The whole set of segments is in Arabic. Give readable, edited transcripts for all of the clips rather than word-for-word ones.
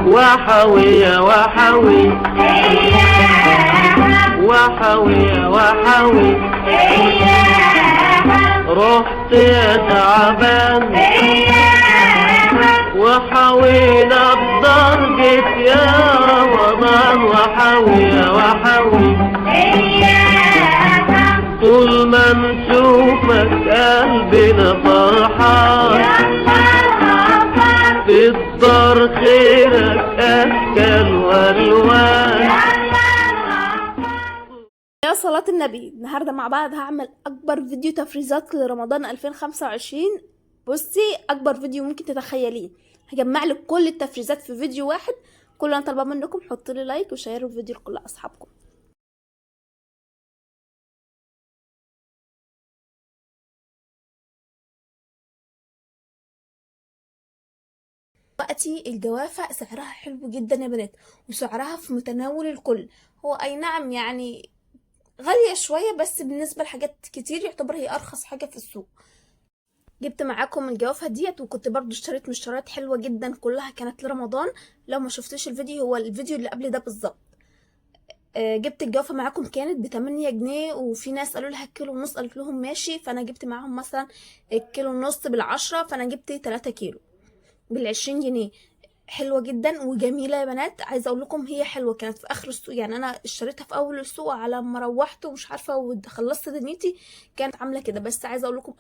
وحوي وحوي وحوي وحوي رحت يا تعبان وحوينا بضربك يا رمضان. وحوي وحوي طول ما نشوفك قلبنا فرحان، في الدار خيرك أشكال والوان. يا صلاة النبي، النهاردة مع بعض هعمل أكبر فيديو تفريزات لرمضان 2025. بصي، أكبر فيديو ممكن تتخيليه. هجمع لك كل التفريزات في فيديو واحد. كل اللي أنا طالباه منكم حطوا لي لايك وشيروا الفيديو لكل أصحابكم. دلوقتي الجوافة سعرها حلو جدا يا بنات، وسعرها في متناول الكل. هو أي نعم يعني غالية شوية، بس بالنسبة لحاجات كتير يعتبر هي أرخص حاجة في السوق. جبت معاكم الجوافة ديت، وكنت برضو اشتريت مشتريات حلوة جدا كلها كانت لرمضان. لو ما شفتش الفيديو، هو الفيديو اللي قبل ده بالظبط. جبت الجوافة معاكم كانت ب8 جنيه، وفي ناس قالوا لها كيلو ونص، قلت لهم ماشي. فانا جبت معاهم مثلا الكيلو ونص ب10، فانا جبت 3 كيلو ب20 جنيه. حلوة جدا وجميلة يا بنات. عايزة اقول لكم هي حلوة، كانت في اخر السوق. يعني انا اشتريتها في اول السوق، على ما روحت ومش عارفة وخلصت دنيتي كانت عاملة كده. بس عايزة اقول لكم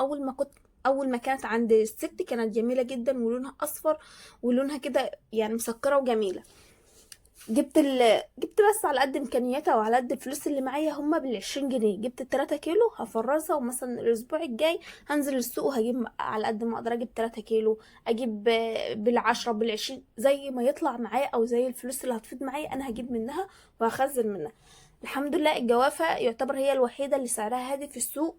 اول ما كانت عند الست كانت جميلة جدا، ولونها اصفر ولونها كده يعني مسكرة وجميلة. جبت بس على قد امكانياتها وعلى قد الفلوس اللي معايا، هما بال20 جنيه. جبت 3 كيلو هفرزها، ومثلا الاسبوع الجاي هنزل السوق وهجيب على قد ما اقدر. اجيب 3 كيلو، اجيب بال10 بال20 زي ما يطلع معايا، او زي الفلوس اللي هتفيد معايا انا هجيب منها وهخزن منها. الحمد لله الجوافة يعتبر هي الوحيدة اللي سعرها هادي في السوق.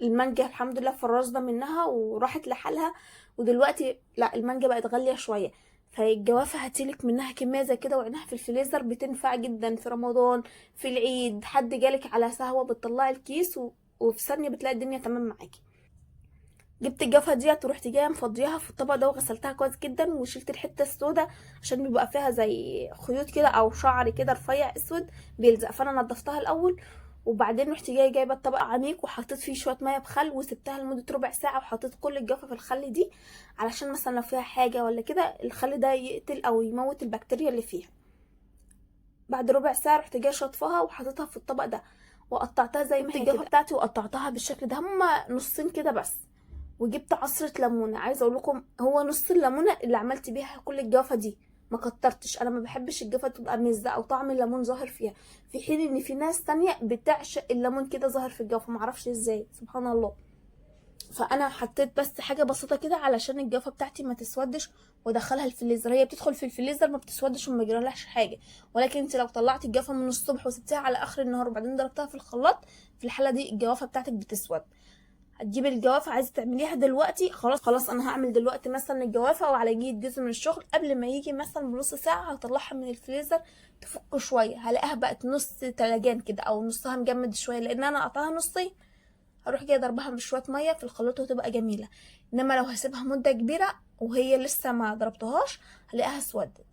المانجا الحمد لله فرزنا منها وراحت لحالها، ودلوقتي لا، المانجا بقت غالية شوية. فالجوافة هاتيلك منها كمية زي كده، وعينها في الفريزر بتنفع جدا في رمضان، في العيد، حد جالك على سهوة بتطلعي الكيس وفي ثانية بتلاقي الدنيا تمام معاكي. جبت الجافة ديت ورحت جايه مفضيها في الطبق ده، وغسلتها كويس جدا، وشلت الحته السوداء عشان بيبقى فيها زي خيوط كده او شعر كده رفيع اسود بيلزق. فانا نضفتها الاول، وبعدين رحت جايبه الطبق عميق وحطيت فيه شويه ميه بخل، وسبتها لمده ربع ساعه، وحطيت كل الجافه في الخل دي علشان مثلا لو فيها حاجه ولا كده الخل ده يقتل او يموت البكتيريا اللي فيها. بعد ربع ساعه رحت جايه شاطفاها وحطيتها في الطبق ده، وقطعتها زي ما هي الجافه بتاعتي، وقطعتها بالشكل ده، هما نصين كده بس. وجبت عصرة ليمونة. عايزة اقول لكم هو نص الليمونة اللي عملت بيها كل الجافة دي، ما كترتش. انا ما بحبش الجافة تبقى مزة او طعم الليمون ظاهر فيها، في حين ان في ناس تانية بتعشق الليمون كده ظاهر في الجافة، معرفش ازاي، سبحان الله. فانا حطيت بس حاجة بسيطة كده علشان الجافة بتاعتي ما تسودش، وادخلها الفريزر. هي بتدخل في الفريزر ما بتسودش وما يجرالهاش حاجة، ولكن انت لو طلعتي الجافة من الصبح وسبتيها على اخر النهار وبعدين ضربتها في الخلاط، في الحالة دي الجوافة بتاعتك بتسود. هتجيبي الجوافة، عايزه تعمليها دلوقتي، خلاص انا هعمل دلوقتي مثلا الجوافة، وعلى جيد جزء من الشغل قبل ما يجي مثلا بنص ساعة هطلعها من الفريزر تفك شوية، هلاقيها بقت نص تلاجان كده او نصها مجمد شوية، لان انا قطعها نصين. هروح جايه ضربها بشوية مية في الخلاط وتبقى جميلة. انما لو هسيبها مدة كبيرة وهي لسه ما ضربتهاش هلاقيها اسودت.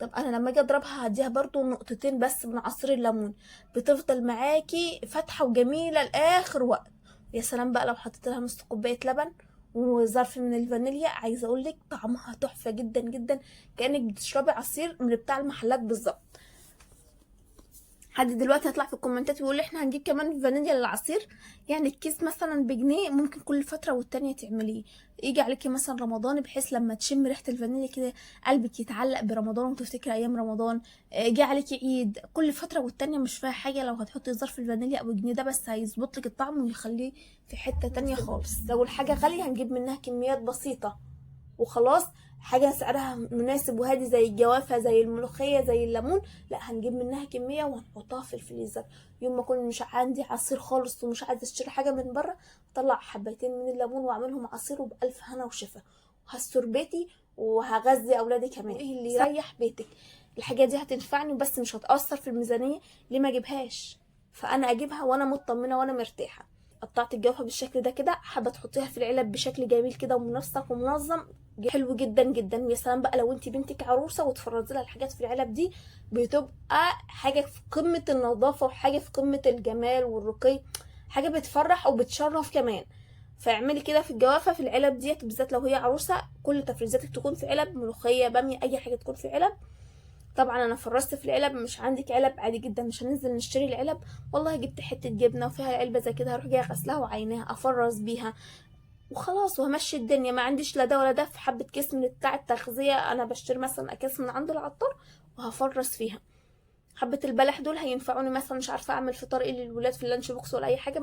طب انا لما اجي اضربها هديها برضو نقطتين بس من عصير الليمون، بتفضل معاكي فاتحة وجميلة لاخر وقت. يا سلام بقى لو حطيت لها نص كوبايه لبن وظرف من الفانيليا، عايزه اقول لك طعمها تحفه جدا جدا، كانك بتشربي عصير من بتاع المحلات بالظبط. حد دلوقتي هيطلع في الكومنتات ويقول احنا هنجيب كمان فانيليا للعصير؟ يعني الكيس مثلا بجنيه، ممكن كل فتره والتانيه تعمليه. يجي عليكي مثلا رمضان، بحيث لما تشم ريحه الفانيليا كده قلبك يتعلق برمضان وتفتكري ايام رمضان. جه عليكي عيد، كل فتره والتانيه مش فيها حاجه لو هتحطي ظرف الفانيليا او الجنيه ده، بس هيظبط لك الطعم ويخليه في حته تانيه خالص. لو الحاجه غاليه هنجيب منها كميات بسيطه وخلاص. حاجة سعرها مناسب وهادي زي الجوافة زي الملوخية زي الليمون، لا هنجيب منها كمية وهنحطها في الفريزر. يوم ما اكون مش عندي عصير خالص ومش عايزة اشتري حاجة من بره، اطلع حبتين من الليمون واعملهم عصير وبألف هنا وشفا، وهستر بيتي وهغذي اولادي كمان. ايه اللي يريح بيتك؟ الحاجة دي هتنفعني بس مش هتأثر في الميزانية، ليه ما اجيبهاش؟ فانا اجيبها وانا مطمنة وانا مرتاحة. قطعت الجوافه بالشكل ده كده، حابه تحطيها في العلب بشكل جميل كده ومنسق ومنظم، حلو جدا جدا. ويا سلام بقى لو انت بنتك عروسه وتفرزي لها الحاجات في العلب دي، بتبقى حاجه في قمه النظافه وحاجه في قمه الجمال والرقي، حاجه بتفرح وبتشرف كمان. فاعملي كده في الجوافه في العلب ديت، بالذات لو هي عروسه كل تفريزاتك تكون في علب، ملوخيه باميه اي حاجه تكون في علب. طبعا انا فرزت في العلب، مش عندك علب عادي جدا مش هننزل نشتري العلب، والله جبت حته جبنه وفيها العلبه زي كده، هروح جايه غسلها وعيناها افرز بيها وخلاص وهمشي الدنيا. ما عنديش لا ده ولا ده، في حبه كيس من بتاع التغذيه انا بشتري مثلا اكياس من عند العطار وهفرز فيها. حبه البلح دول هينفعوني مثلا، مش عارفه اعمل فطار ايه للولاد في اللانش بوكس ولا اي حاجه،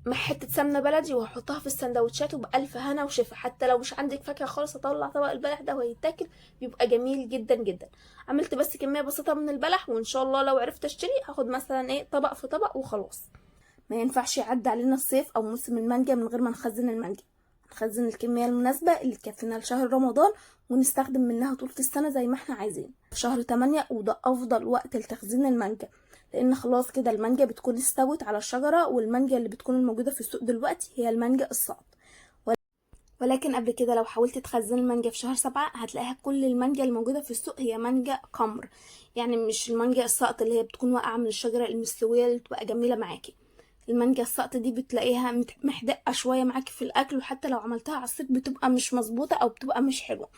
مع حته سمنه بلدي وهحطها في السندوتشات وبالف هنا وشفا. حتى لو مش عندك فاكهه خالص اطلع طبق البلح ده وهيتاكل، بيبقى جميل جدا جدا. عملت بس كميه بسيطه من البلح، وان شاء الله لو عرفت اشتري هاخد مثلا ايه طبق في طبق وخلاص. ما ينفعش يعدي علينا الصيف او موسم المانجا من غير ما نخزن المانجا، نخزن الكميه المناسبه اللي تكفينا لشهر رمضان ونستخدم منها طول السنه زي ما احنا عايزين. في شهر 8 وده افضل وقت لتخزين المانجا، لان خلاص كده المانجا بتكون استوت على الشجره، والمانجا اللي بتكون الموجوده في السوق دلوقتي هي المانجا الساقط. ولكن قبل كده لو حاولت تخزن المانجا في شهر 7 هتلاقيها كل المانجا الموجوده في السوق هي مانجا قمر، يعني مش المانجا الساقط اللي هي بتكون واقعه من الشجره المستويه اللي تبقى جميله معاكي. المانجا الساقطه دي بتلاقيها محدقه شويه معاكي في الاكل، وحتى لو عملتها عصير بتبقى مش مظبوطه او بتبقى مش حلوه.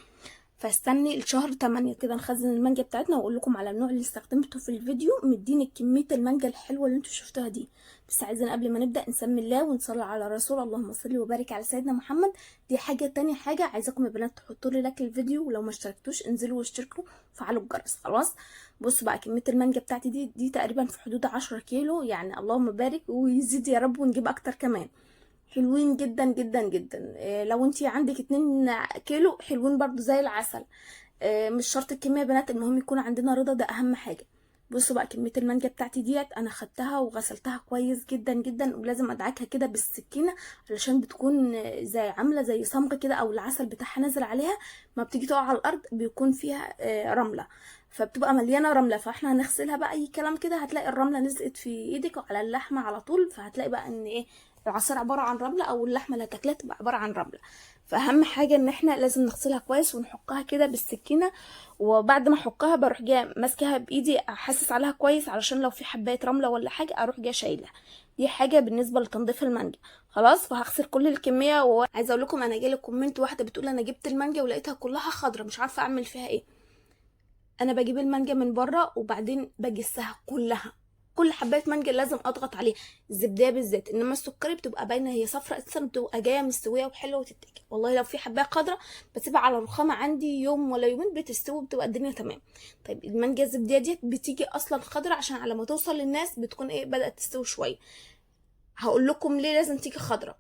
فاستني الشهر 8 كده نخزن المانجا بتاعتنا واقول لكم على النوع اللي استخدمته في الفيديو، مديني كميه المانجا الحلوه اللي انتوا شفتوها دي. بس عايزين قبل ما نبدا نسمي الله ونصلي على الرسول، اللهم صل وبارك على سيدنا محمد. دي حاجه. تاني حاجه عايزاكم يا بنات تحطوا لي لايك للفيديو، ولو ما اشتركتوش انزلوا واشتركوا وفعلوا الجرس. خلاص بصوا بقى كميه المانجا بتاعتي دي تقريبا في حدود 10 كيلو، يعني اللهم بارك ويزيد يا رب ونجيب اكتر كمان. حلوين جدا جدا جدا. لو انتي عندك 2 كيلو حلوين برضو زي العسل. مش شرط الكميه يا بنات، المهم يكون عندنا رضا، ده اهم حاجه. بصوا بقى كميه المانجا بتاعتي ديت انا خدتها وغسلتها كويس جدا جدا، ولازم ادعكها كده بالسكينه علشان بتكون زي عامله زي صمغ كده، او العسل بتاعها نازل عليها، ما بتيجي تقع على الارض بيكون فيها رمله، فبتبقى مليانه رمله. فاحنا هنغسلها بقى اي كلام كده، هتلاقي الرمله نزقت في ايدك وعلى اللحمه على طول، فهتلاقي بقى ان ايه العصير عباره عن رمله، او اللحمه اللي هتاكلها تبقى عباره عن رمله. فاهم حاجه ان احنا لازم نغسلها كويس ونحكها كده بالسكينه، وبعد ما احكها بروح جايه ماسكاها بايدي احسس عليها كويس علشان لو في حبايه رمله ولا حاجه اروح جايه شايلها. دي حاجه بالنسبه لتنظيف المانجا. خلاص فهغسل كل الكميه. وعايزه اقول لكم انا جالي كومنت واحده بتقول انا جبت المانجا ولقيتها كلها خضره مش عارفه اعمل فيها ايه. انا بجيب المانجا من بره وبعدين بجسها كلها، كل حبايه مانجا لازم اضغط عليها، الزبديه بالذات، انما السكري بتبقى باينه هي صفرا اساسا، بتبقى جايه مستويه وحلوه وتتاكل. والله لو في حبايه خضراء بسيبها على الرخامه عندي يوم ولا يومين بتستوي، بتبقى الدنيا تمام. طيب المانجا الزبديه ديت بتيجي اصلا خضراء عشان على ما توصل للناس بتكون ايه بدات تستوي شويه. هقول لكم ليه لازم تيجي خضراء.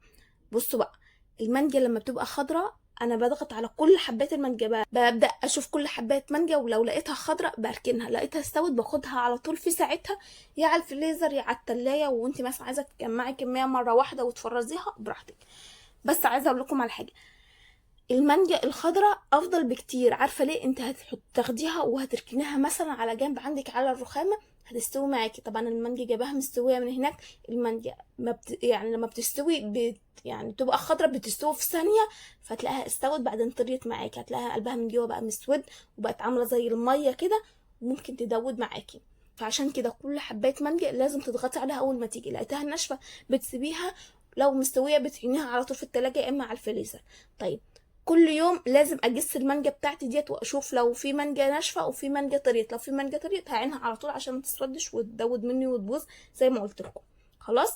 بصوا بقى المانجا لما بتبقى خضراء انا بضغط على كل حبات المانجا بقى، ببدا اشوف كل حبات مانجا، ولو لقيتها خضراء بركنها، لقيتها استوت باخدها على طول في ساعتها يا على الفريزر يا على التلاجة. وانت مثلا عايزه تجمعي كميه مره واحده وتفرزيها براحتك. بس عايزه اقول لكم على حاجه، المانجا الخضراء افضل بكتير. عارفه ليه؟ انت تاخديها وهتركنيها مثلا على جنب عندك على الرخامه هتستوي معاكي. طبعا المانجا جايباها مستويه من هناك، المانجا ما يعني لما بتستوي يعني بتبقى خضراء بتستوي في ثانيه، فتلاقيها استوت بعدين طريت معاكي، هتلاقيها قلبها من جوه بقى مسود وبقت عامله زي الميه كده وممكن تدود معاكي. فعشان كده كل حبايه مانجا لازم تضغطي عليها اول ما تيجي، لقيتها ناشفه بتسيبيها، لو مستويه بتعينيها على طول في التلاجة يا اما على الفريزر. طيب كل يوم لازم اجس المانجا بتاعتي ديت واشوف لو في مانجا ناشفه وفي مانجا طريت، لو في مانجا طريت هعينها على طول عشان ما تسودش وتدود مني وتبوظ زي ما قلت لكم. خلاص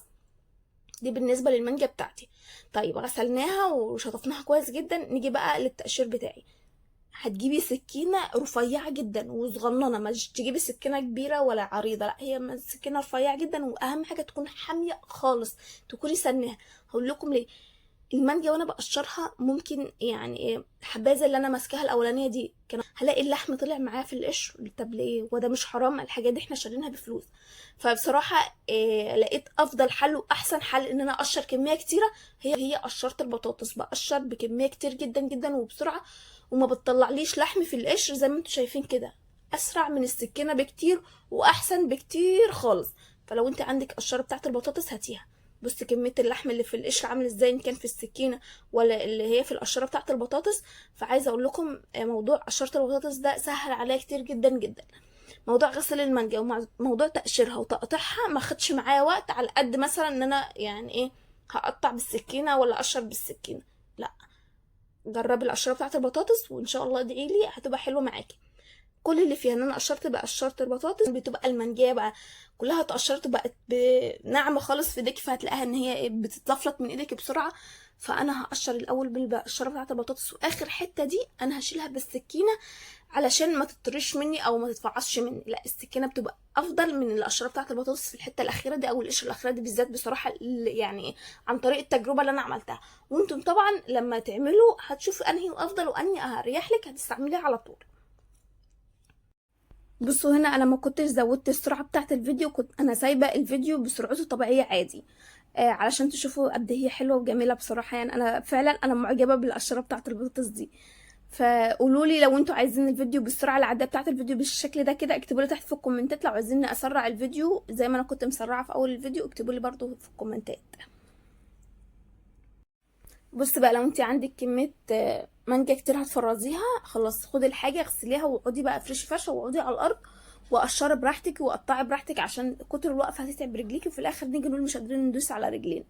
دي بالنسبه للمانجا بتاعتي. طيب غسلناها وشطفناها كويس جدا، نيجي بقى للتقشير بتاعي. هتجيبي سكينه رفيعه جدا وصغننه، مش تجيبي سكينه كبيره ولا عريضه، لا هي سكينه رفيعه جدا، واهم حاجه تكون حاميه خالص تكوني سناها. هقول لكم ليه. المانجا وانا بقشرها ممكن يعني الحبايه اللي انا ماسكاها الاولانيه دي كان هلاقي اللحم طلع معايا في القشر. طب ليه؟ وده مش حرام؟ الحاجات دي احنا شارينها بفلوس. فبصراحه لقيت افضل حل واحسن حل ان انا اقشر كميه كتيره، هي قشره البطاطس. بقشر بكميه كتير جدا جدا وبسرعه، وما بتطلعليش لحم في القشر زي ما انتم شايفين كده، اسرع من السكينه بكتير واحسن بكتير خالص. فلو انت عندك قشره بتاعه البطاطس هاتيها بص كميه اللحم اللي في القشر عامل ازاي، ان كان في السكينه ولا اللي هي في القشره بتاعه البطاطس. فعايزه اقول لكم موضوع قشره البطاطس ده سهل عليا كتير جدا جدا. موضوع غسل المانجا وموضوع تقشيرها وتقطيعها ما خدش معايا وقت، على قد مثلا ان انا يعني ايه هقطع بالسكينه ولا اقشر بالسكينه. لا، جربي القشره بتاعه البطاطس وان شاء الله ادعي لي هتبقى حلوه معاكي. كل اللي فيها ان انا قشرت بقى قشرت البطاطس، بتبقى المانجيه بقى كلها اتقشرت بقت ناعمه خالص في ايديك، فهتلاقيها ان هي بتتلفلت من ايديك بسرعه. فانا هقشر الاول بالقشره بتاعه البطاطس، واخر حته دي انا هشيلها بالسكينه علشان ما تطرش مني او ما تتفعصش مني. لا، السكينه بتبقى افضل من القشره بتاعه البطاطس في الحته الاخيره دي او القشره الاخيره دي بالذات بصراحه، يعني عن طريق التجربه اللي انا عملتها. وانتم طبعا لما تعملوا هتشوفوا انهي افضل وانهي اريح لك، هتستعمليه على طول. بصوا هنا انا ما كنتش زودت السرعه بتاعه الفيديو، كنت انا سايبه الفيديو بسرعته طبيعيه عادي، علشان تشوفوا قد هي حلوه وجميله بصراحه. يعني انا فعلا انا معجبه بالقشره بتاعه البطاطس دي. فقولوا لي لو انتوا عايزين الفيديو بالسرعه العاديه بتاعه الفيديو بالشكل ده كده، اكتبوا لي تحت في الكومنتات. لو عايزين اسرع الفيديو زي ما انا كنت مسرعه في اول الفيديو اكتبوا لي برضو في الكومنتات. بص بقى، لو انت عندك كميه مانجا كتير هتفرزيها، خلاص خدي الحاجه اغسليها واقعدي بقى افرشي فرشه واقعدي على الارض وقشري براحتك وقطعي براحتك، عشان كتر الوقفه هتتعب رجليكي وفي الاخر نيجي نقول مش قادرين ندوس على رجلين.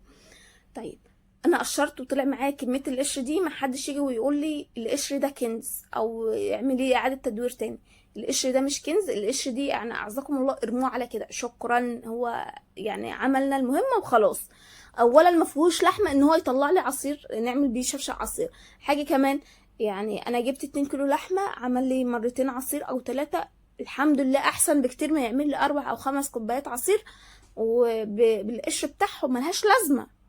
طيب انا قشرت وطلع معايا كميه القشر دي، ما حدش يجي ويقول لي القشر ده كنز او اعملي اعاده تدوير تاني. القشر ده مش كنز، القشر دي يعني اعزكم الله ارموه على كده شكرا، هو يعني عملنا المهمه وخلاص. اولا ما فيهوش لحمه ان هو يطلع لي عصير نعمل بيه شفشق عصير. حاجه كمان، يعني انا جبت 2 كيلو لحمه عمل لي مرتين عصير او 3، الحمد لله احسن بكتير ما يعمل لي 4 أو 5 كوبايات عصير وبالقشر بتاعهم ملهاش لازمه.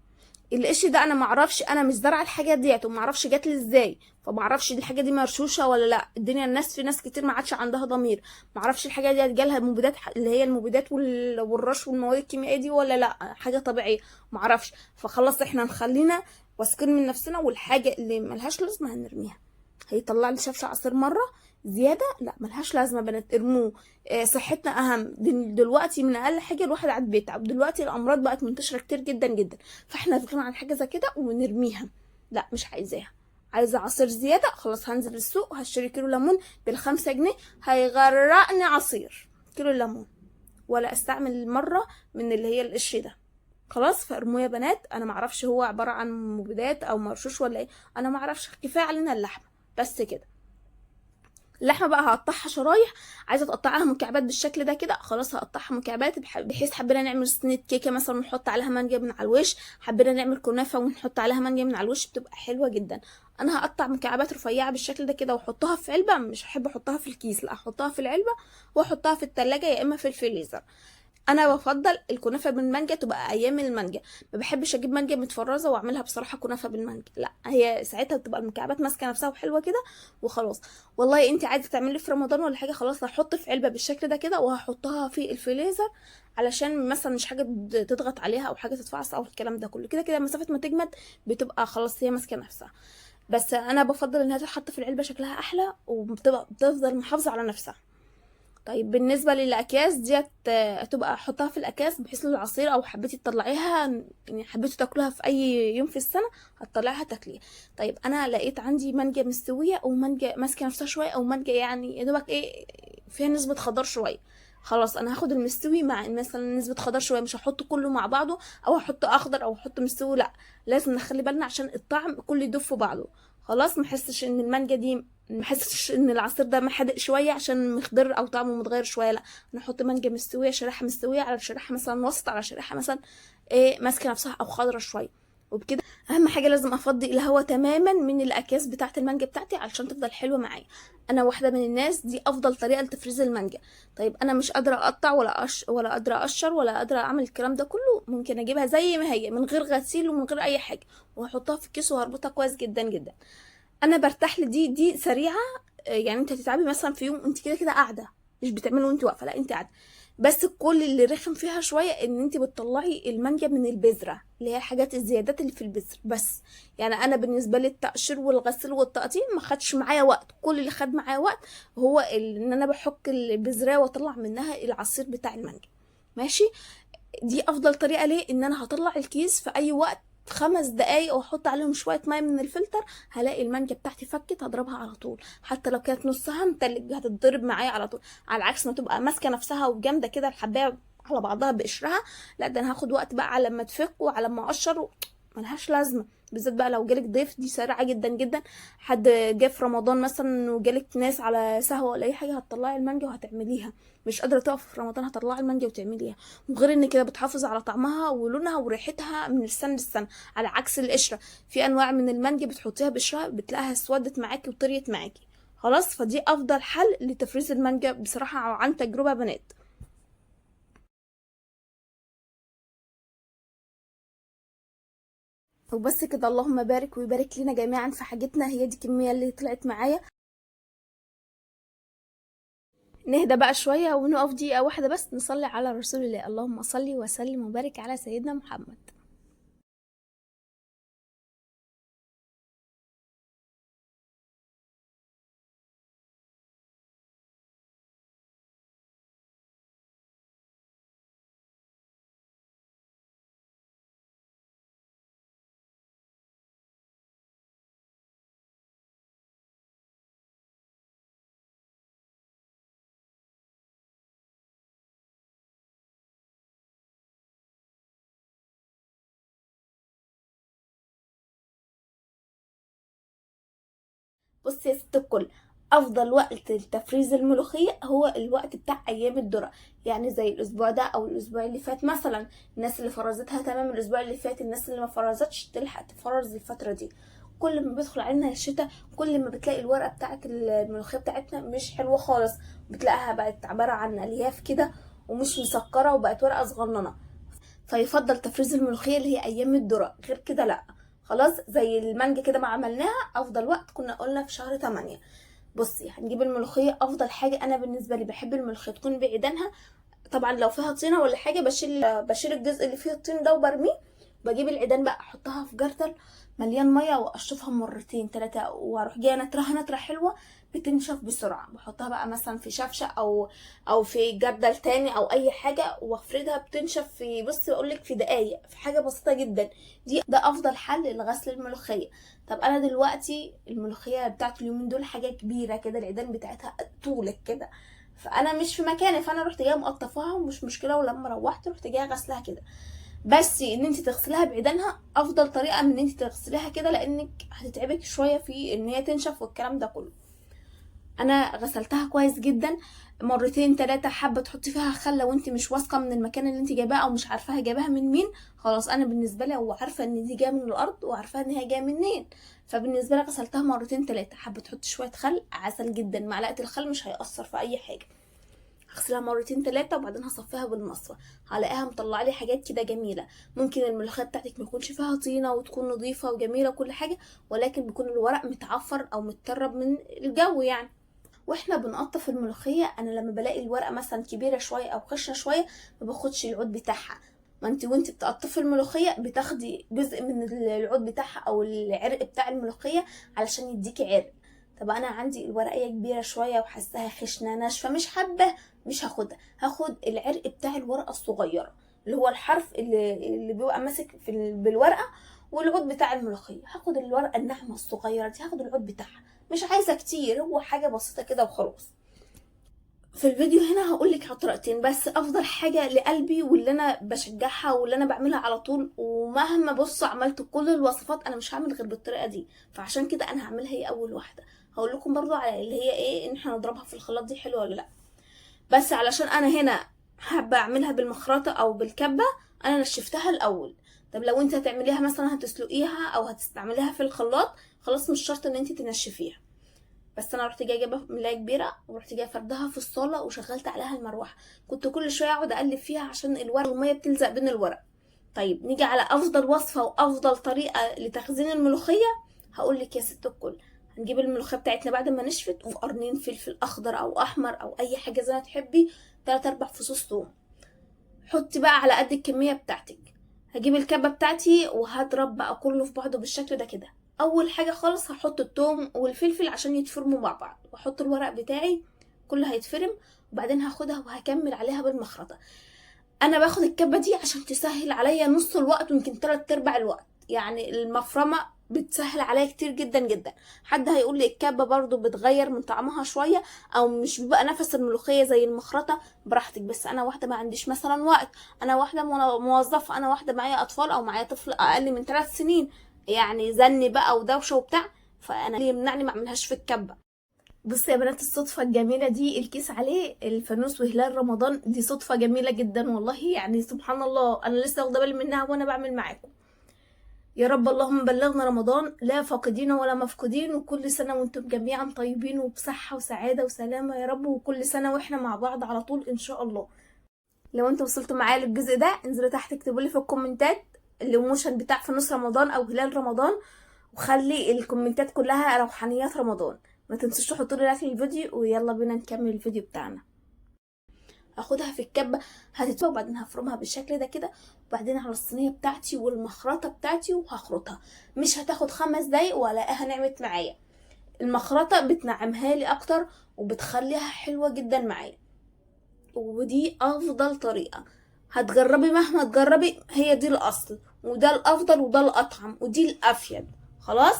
القش ده انا معرفش، انا مش زارعه الحاجه ديت ومعرفش جات لي ازاي، فمعرفش الحاجه دي مرشوشه ولا لا. الدنيا الناس في ناس كتير ما عادش عندها ضمير، معرفش الحاجه دي جالها مبيدات اللي هي المبيدات والرش والمواد الكيميائيه دي ولا لا حاجه طبيعيه، معرفش. فخلاص احنا نخلينا واثقين من نفسنا، والحاجه اللي ملهاش لازمه هنرميها. هيطلع لي شفشة عصير مره زياده، لا ملهاش لازمه بنات ارموه. صحتنا اهم دلوقتي، من اقل حاجه الواحد قاعد بيتعب دلوقتي، الامراض بقت منتشره كتير جدا جدا، فاحنا فكرنا عن حاجه زي كده ونرميها. لا مش عايزاها، عايزه عصير زياده، خلاص هنزل السوق هشتري كيلو ليمون ب5 جنيه هيغرقني عصير كيلو ليمون، ولا استعمل مره من اللي هي القش ده. خلاص فارموه يا بنات. انا معرفش هو عباره عن مبيدات او مرشوش ولا ايه، انا معرفش، كفايه علينا اللحمه بس كده. اللحمه بقى هقطعها شرايح، عايزه تقطعها مكعبات بالشكل ده كده، خلاص هقطعها مكعبات بحيث حبينا نعمل صينيه كيكه مثلا ونحط عليها مانجا من على الوش، حبينا نعمل كنافه ونحط عليها مانجا من على الوش، بتبقى حلوه جدا. انا هقطع مكعبات رفيعه بالشكل ده كده واحطها في علبه، مش هحب احطها في الكيس، لا احطها في العلبه واحطها في التلاجة يا اما في الفريزر. انا بفضل الكنافه بالمانجا تبقى ايام المانجا، ما بحبش اجيب مانجا متفرزه واعملها بصراحه كنافه بالمانجا، لا هي ساعتها بتبقى المكعبات ماسكه نفسها وحلوه كده وخلاص. والله انت عايزه تعملي في رمضان ولا حاجه، خلاص هحط في علبه بالشكل ده كده وهحطها في الفريزر، علشان مثلا مش حاجه تضغط عليها او حاجه تتفعص او الكلام ده كله، كده كده مسافه ما تجمد بتبقى خلاص هي ماسكه نفسها. بس انا بفضل انها تتحط في العلبه شكلها احلى وبتبقى بتفضل محافظه على نفسها. طيب بالنسبه للاكياس ديت هتبقى احطها في الاكياس بحيث للعصير، او حبيتي تطلعيها يعني حبيتي تاكلوها في اي يوم في السنه هتطلعيها تاكليها. طيب انا لقيت عندي مانجا مستويه او مانجا ماسكه نفسها شويه او مانجا يعني يا دوبك ايه فيها نسبه خضار شويه، خلاص انا هاخد المستوي مع مثلا نسبه خضار شويه، مش هحط كله مع بعضه او هحط اخضر او احط مستوي، لا لازم نخلي بالنا عشان الطعم كله يدوب في بعضه. خلاص محسش ان المانجا دي محسش ان العصير ده محدق شويه عشان مخضر او طعمه متغير شويه، لا نحط مانجا مستويه شريحه مستويه على شريحه مثلا وسط على شريحه مثلا ايه ماسكه نفسها او خضره شويه، وبكده. اهم حاجه لازم افضي الهواء تماما من الاكياس بتاعه المانجا بتاعتي علشان تفضل حلوه معايا. انا واحده من الناس دي افضل طريقه لتفريز المانجا. طيب انا مش قادره اقطع ولا قادره اقشر ولا قادره اعمل الكلام ده كله، ممكن اجيبها زي ما هي من غير غسيل ومن غير اي حاجه وهحطها في الكيس وهربطها كويس جدا جدا. انا برتاح دي سريعه، يعني انت هتتعبي مثلا في يوم انت كده كده قاعده مش بتعملي وانت واقفه، لا انت قاعده، بس كل اللي رخم فيها شويه ان انت بتطلعي المانجا من البذره اللي هي الحاجات الزيادات اللي في البذر بس. يعني انا بالنسبه لي التقشير والغسيل والتقطيع ما خدش معايا وقت، كل اللي خد معايا وقت هو ان انا بحك البذره واطلع منها العصير بتاع المانجا. ماشي، دي افضل طريقه ليه، ان انا هطلع الكيس في اي وقت 5 دقايق واحط عليهم شويه ميه من الفلتر، هلاقي المانجا بتاعتي فكت، هضربها على طول. حتى لو كانت نصها متلج هتتضرب معايا على طول، على عكس ما تبقى ماسكه نفسها وجامده كده الحبايه على بعضها بقشرها. لا ده انا هاخد وقت بقى على ما تفك وعلى ما اقشر ملهاش لازمه. بالذات بقى لو جالك ضيف، دي سريعه جدا جدا. حد جه في رمضان مثلا وجالك ناس على سهوه ولا اي حاجه، هتطلعي المانجا وهتعمليها. مش قادره تقف في رمضان، هتطلعي المانجا وتعمليها. وغير ان كده بتحافظ على طعمها ولونها وريحتها من السنه للسنه، على عكس القشره. في انواع من المانجا بتحطيها بقشرها بتلاقيها اسودت معاكي وطريت معاكي. خلاص، فدي افضل حل لتفريز المانجا بصراحه عن تجربه بنات. وبس كده، اللهم بارك ويبارك لنا جميعا في حاجتنا. هي دي الكميه اللي طلعت معايا. نهدى بقى شويه ونقف دقيقه واحده بس نصلي على رسول الله. اللهم صل وسلم وبارك على سيدنا محمد. بص يا ست الكل، افضل وقت لتفريز الملوخيه هو الوقت بتاع ايام الذره. يعني زي الاسبوع ده او الاسبوع اللي فات مثلا. الناس اللي فرزتها تمام الاسبوع اللي فات، الناس اللي ما فرزتش تلحق تفرز الفتره دي. كل ما بيدخل علينا الشتاء، كل ما بتلاقي الورقه بتاعه الملوخيه بتاعتنا مش حلوه خالص. بتلاقيها بقت عباره عن الياف كده ومش مسكره وبقت ورقه صغننه. فيفضل تفريز الملوخيه اللي هي ايام الذره، غير كده لا. خلاص، زي المانجا كده ما عملناها افضل وقت كنا قلنا في شهر 8. بصي، هنجيب الملوخيه. افضل حاجه انا بالنسبه لي بحب الملوخيه تكون بعيدانها. طبعا لو فيها طينه ولا حاجه بشيل الجزء اللي فيه الطين ده وبرميه. بجيب العيدان بقى احطها في جردل مليان ميه واشطفها مرتين 3، واروح جايه نترها نتره حلوه بتنشف بسرعه. بحطها بقى مثلا في شفشه او في جردل تاني او اي حاجه وافردها بتنشف في، بصي بقولك في دقايق، في حاجه بسيطه جدا. ده افضل حل لغسل الملوخيه. طب انا دلوقتي الملوخيه بتاعت اليومين دول حاجه كبيره كده، العيدان بتاعتها طولك كده، فانا مش في مكاني، فانا رحت جايه مقطفاها ومش مشكله. ولما روحت رحت جايه غسلها كده. بس ان انت تغسليها بعيدانها افضل طريقه من ان انت تغسليها كده، لانك هتتعبك شويه في ان هي تنشف والكلام ده كله. انا غسلتها كويس جدا مرتين 3. حابه تحطي فيها خل لو انت مش واثقه من المكان اللي انت جايباه او مش عارفاها جايباها من مين. خلاص، انا بالنسبه لي هو عارفه ان دي جايه من الارض وعارفه ان هي جايه منين، فبالنسبه لي غسلتها مرتين 3. حابه تحطي شويه خل عسل جدا، معلقه الخل مش هيأثر في اي حاجه. هغسلها مرتين 3 وبعدين هصفيها بالمصفى. هلاقيها مطلع لي حاجات كده جميله. ممكن الملوخيه بتاعتك ما يكونش فيها طينه وتكون نظيفه وجميله وكل حاجه، ولكن بيكون الورق متعفر او متطرب من الجو يعني. واحنا بنقطف الملوخيه، انا لما بلاقي الورقه مثلا كبيره شويه او خشنه شويه ما باخدش العود بتاعها. ما انت وانت بتقطفي الملوخيه بتاخدي جزء من العود بتاعها او العرق بتاع الملوخيه علشان يديكي عرق. طب انا عندي الورقيه كبيره شويه وحاساها خشنه ناشفه مش حابه، مش هاخدها. هاخد العرق بتاع الورقه الصغيره اللي هو الحرف اللي بيبقى ماسك بالورقه، والعود بتاع الملوخيه. هاخد الورقه الناعمه الصغيره دي، هاخد العود بتاعها. مش عايزه كتير، هو حاجه بسيطه كده وخلاص. في الفيديو هنا هقولك على طريقتين بس، افضل حاجه لقلبي واللي انا بشجعها واللي انا بعملها على طول. ومهما بص عملت كل الوصفات انا مش هعمل غير بالطريقه دي، فعشان كده انا هعملها هي اول واحده. هقول لكم برضو على اللي هي ايه، ان احنا نضربها في الخلاط دي حلوه ولا لا. بس علشان انا هنا حابه اعملها بالمخرطه او بالكبه، انا نشفتها الاول. طب لو انت هتعمليها مثلا هتسلقيها او هتستعمليها في الخلاط، خلاص مش شرط ان انت تنشفيها. بس انا رحت جايه جايبه ملايه كبيره ورحت جايه فردها في الصاله وشغلت عليها المروحه. كنت كل شويه اقعد اقلب فيها عشان الورق الميه بتلزق بين الورق. طيب نيجي على افضل وصفه وافضل طريقه لتخزين الملوخيه. هقول لك يا ست الكل، هنجيب الملوخيه بتاعتنا بعد ما نشفت وقرنين فلفل اخضر او احمر او اي حاجه زي ما تحبي، 3-4 فصوص ثوم. حطي بقى على قد الكميه بتاعتك. هجيب الكبه بتاعتي وهضرب بقى كله في بعضه بالشكل ده كده. اول حاجه خالص هحط الثوم والفلفل عشان يتفرموا مع بعض، واحط الورق بتاعي كله هيتفرم. وبعدين هاخدها وهكمل عليها بالمخرطه. انا باخد الكبه دي عشان تسهل عليا نص الوقت ويمكن 3/4 الوقت. يعني المفرمه بتسهل عليا كتير جدا جدا. حد هيقول لي الكبه برضو بتغير من طعمها شويه او مش بيبقى نفس الملوخيه زي المخرطه، براحتك. بس انا واحده ما عنديش مثلا وقت، انا واحده موظفه، انا واحده معايا اطفال او معايا طفل اقل من 3 سنين، يعني زن بقى ودوشه وبتاع، فانا اللي يمنعني ما اعملهاش في الكبه. بصي يا بنات، الصدفة الجميلة دي، الكيس عليه الفانوس وهلال رمضان، دي صدفة جميلة جدا والله، يعني سبحان الله انا لسه واخدة بالي منها وانا بعمل معاكم. يا رب اللهم بلغنا رمضان لا فاقدين ولا مفقودين، وكل سنة وانتم جميعا طيبين وبصحة وسعادة وسلامة يا رب، وكل سنة واحنا مع بعض على طول ان شاء الله. لو انتم وصلتوا معايا للجزء ده انزلوا تحت اكتبوا لي في الكومنتات الايموشن بتاع فانوس رمضان او هلال رمضان، وخلي الكومنتات كلها روحانيات رمضان. ما تنسوش تحطوا لي لايك للفيديو، ويلا بينا نكمل الفيديو بتاعنا. هاخدها في الكبه هتتسوى، وبعدين هفرمها بالشكل ده كده، وبعدين على الصينيه بتاعتي والمخرطه بتاعتي وهخرطها. مش هتاخد 5 دقايق والاقيها نعمت معايا. المخرطه بتنعمها لي اكتر وبتخليها حلوه جدا معايا، ودي افضل طريقه. هتجربي مهما تجربي، هي دي الاصل وده الافضل وده الاطعم ودي الافيد. خلاص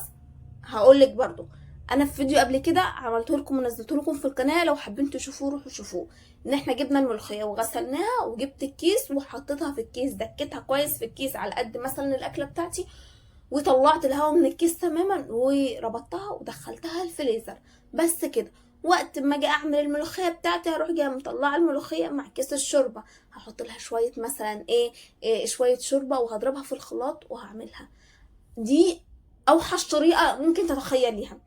هقولك برضو، انا في فيديو قبل كده عملته لكم ونزلته لكم في القناه، لو حابين تشوفوه روحوا شوفوه. ان احنا جبنا الملوخيه وغسلناها وجبت الكيس وحطيتها في الكيس، دكيتها كويس في الكيس على قد مثلا الاكله بتاعتي، وطلعت الهواء من الكيس تماما وربطتها ودخلتها الفريزر. بس كده. وقت ما اجي اعمل الملوخيه بتاعتي هروح جايه مطلعه الملوخيه مع كيس الشوربه، هحط لها شويه مثلا شويه شوربه وهضربها في الخلاط وهعملها. دي اوحش طريقه ممكن تتخيليها.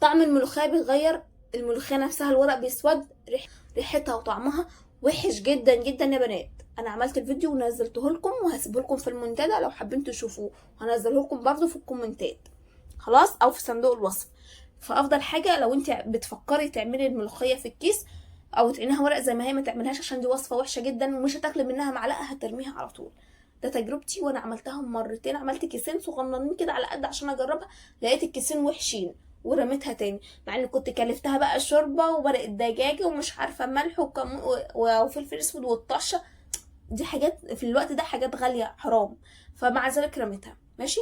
طعم الملوخيه بيتغير، الملوخيه نفسها الورق بيسود، ريحتها وطعمها وحش جدا جدا يا بنات. انا عملت الفيديو ونزلته لكم وهسيبه لكم في المنتدى لو حابين تشوفوه، وهنزله لكم برضو في الكومنتات خلاص او في صندوق الوصف. فافضل حاجه لو انت بتفكري تعملي الملوخيه في الكيس او تعينها ورق زي ما هي، ما تعملهاش عشان دي وصفه وحشه جدا ومش هتاكلي منها معلقه، هترميها على طول. ده تجربتي وانا عملتها مرتين، عملت كيسين صغننين كده على قد عشان اجربها، لقيت الكيسين وحشين ورميتها تاني، مع ان كنت كلفتها بقى شوربه وورق الدجاج ومش عارفه ملح وفلفل اسود والطشه، دي حاجات في الوقت ده حاجات غاليه حرام، فمع ذلك رميتها. ماشي.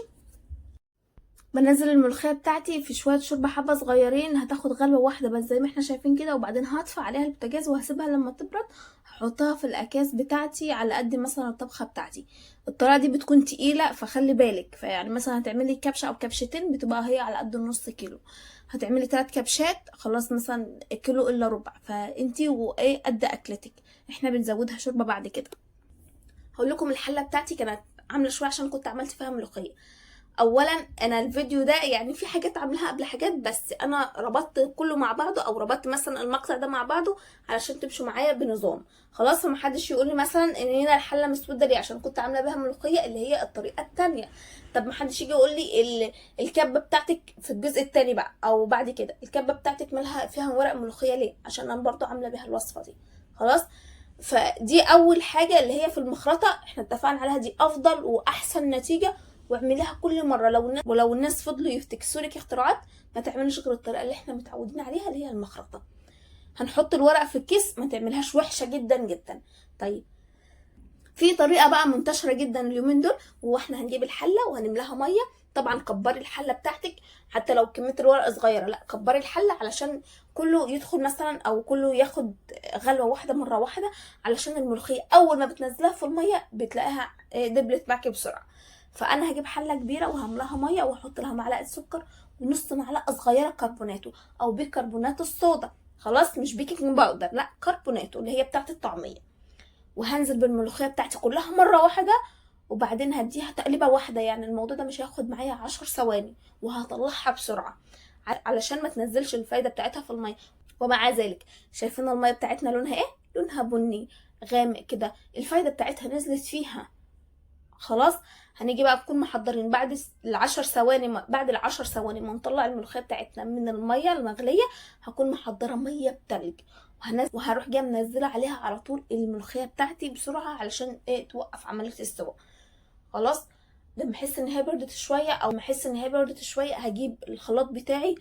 بنزل الملوخيه بتاعتي في شويه شوربه حبه صغيرين، هتاخد غلوه واحده بس زي ما احنا شايفين كده، وبعدين هطفي عليها البوتاجاز وهسيبها لما تبرد، هحطها في الاكياس بتاعتي على قد مثلا الطبخه بتاعتي. الطريقه دي بتكون تقيله فخلي بالك، فيعني مثلا هتعملي كبشه او كبشتين بتبقى هي على قد النص كيلو، هتعملي 3 كبشات خلاص مثلا كيلو الا ربع، فانتي قد اكلتك. احنا بنزودها شوربه بعد كده. هقول لكم الحله بتاعتي كانت عامله شويه عشان كنت عملت فيها ملوخيه. اولا انا الفيديو ده يعني في حاجات عاملاها قبل حاجات، بس انا ربطت كله مع بعضه او ربطت مثلا المقطع ده مع بعضه علشان تمشوا معايا بنظام. خلاص فمحدش يقول لي مثلا ان هنا الحله مسوده ليه، عشان كنت عامله بيها ملوخيه اللي هي الطريقه التانية. طب محدش يجي يقول لي الكبه بتاعتك في الجزء التاني بقى او بعد كده الكبه بتاعتك مالها فيها ورق ملوخيه ليه، عشان انا برضو عامله بيها الوصفه دي. خلاص. فدي اول حاجه اللي هي في المخرطه احنا اتفقنا عليها، دي افضل واحسن نتيجه، واعمليها كل مره. ولو الناس فضلوا يفتكسوا لك اختراعات، ما تعملش غير الطريقه اللي احنا متعودين عليها اللي هي المخرطه. هنحط الورق في الكيس، ما تعملهاش وحشه جدا جدا. طيب في طريقه بقى منتشره جدا اليومين دول، واحنا هنجيب الحله وهنملاها ميه. طبعا كبري الحله بتاعتك، حتى لو كميه الورق صغيره لا كبري الحله علشان كله يدخل مثلا او كله ياخد غلوه واحده مره واحده، علشان الملوخيه اول ما بتنزلها في الميه بتلاقيها دبلت معاكي بسرعه. فانا هجيب حله كبيره وهملاها ميه واحط لها معلقه سكر ونص معلقه صغيره كربوناتو او بيكربونات الصودا. خلاص مش بيكنج باودر، لا كربوناتو اللي هي بتاعه الطعميه. وهنزل بالملوخيه بتاعتي كلها مره واحده، وبعدين هديها تقليبه واحده، يعني الموضوع ده مش هياخد معايا 10 ثواني، وهطلعها بسرعه علشان ما تنزلش الفايده بتاعتها في الميه. ومع ذلك شايفين الميه بتاعتنا لونها ايه؟ لونها بني غامق كده، الفايده بتاعتها نزلت فيها. خلاص. هنيجي بقى نكون محضرين بعد العشر ثواني، بعد العشر ثواني ما نطلع الملوخيه بتاعتنا من الميه المغليه، هكون محضره ميه بتلج وهروح جايه منزله عليها على طول الملوخيه بتاعتي بسرعه علشان توقف عمليه السوا. خلاص. لما احس ان هي بردت شويه او ما احس ان هي بردت شويه هجيب الخلاط بتاعي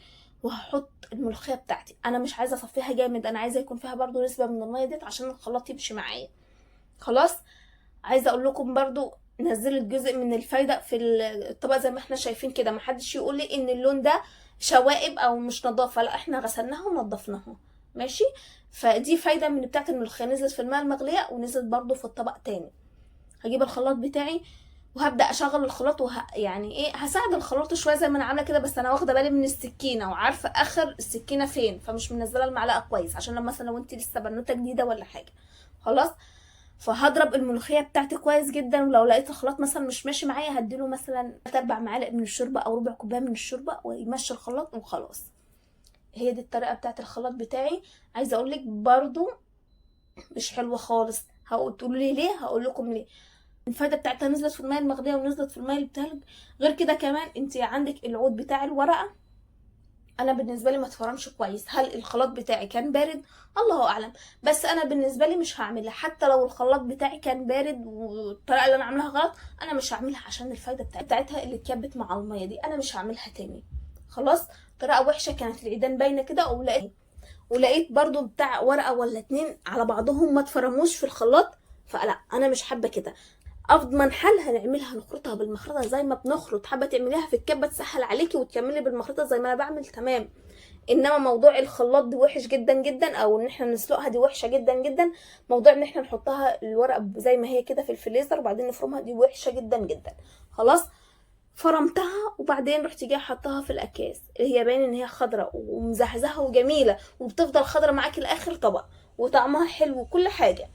وهحط الملوخيه بتاعتي. انا مش عايزه اصفيها جامد، انا عايزه يكون فيها برضو نسبه من الميه ديت عشان الخلاط يمشي معايا. خلاص. عايزه اقول لكم برضو نزلت جزء من الفايده في الطبق زي ما احنا شايفين كده، محدش يقول لي ان اللون ده شوائب او مش نظافه، لا احنا غسلناها ونضفناها. ماشي. فدي فايده من بتاعه الملوخيه، نزلت في الماء المغليه ونزلت برضو في الطبق تاني. هجيب الخلاط بتاعي وهبدا اشغل الخلاط يعني ايه، هساعد الخلاط شويه زي ما انا عامله كده، بس انا واخده بالي من السكينه وعارفه اخر السكينه فين، فمش منزله المعلقه كويس عشان لما مثلا لو انت لسه بنوته جديده ولا حاجه. خلاص. فهضرب الملوخيه بتاعتي كويس جدا، ولو لقيت الخلاط مثلا مش ماشي معايا هديله مثلا 4 معالق من الشوربه او ربع كوبايه من الشوربه ويمشي الخلاط وخلاص. هي دي الطريقه بتاعت الخلاط بتاعي. عايزه اقول لك برضو مش حلوه خالص، تقولوا لي ليه، هقول لكم ليه. الفايده بتاعتها نزلت في الميه المغليه ونزلت في الميه التلج. غير كده كمان انت عندك العود بتاع الورقه، انا بالنسبه لي ما اتفرمش كويس. هل الخلاط بتاعي كان بارد؟ الله اعلم. بس انا بالنسبه لي مش هعملها، حتى لو الخلاط بتاعي كان بارد والطريقه اللي انا عاملاها غلط انا مش هعملها، عشان الفايده بتاعتها اللي اتكبت مع الميه دي انا مش هعملها تاني. خلاص. طريقه وحشه كانت العيدان باينه كده، ولقيت برضو بتاع ورقه ولا 2 على بعضهم ما اتفرموش في الخلاط، فلا انا مش حابه كده. افضل حل هنعملها نخرطها بالمخرطه زي ما بنخرط، حابه تعمليها في الكبه تسهل عليكي وتكملي بالمخرطه زي ما انا بعمل تمام. انما موضوع الخلاط دي وحش جدا جدا، او ان احنا نسلقها دي وحشه جدا جدا. موضوع ان احنا نحطها الورقه زي ما هي كده في الفريزر وبعدين نفرمها دي وحشه جدا جدا. خلاص. فرمتها وبعدين رحت جايه حطها في الاكياس اللي هي باين ان هي خضراء ومزحزحه وجميله، وبتفضل خضراء معاكي لاخر طبق، وطعمها حلو وكل حاجه،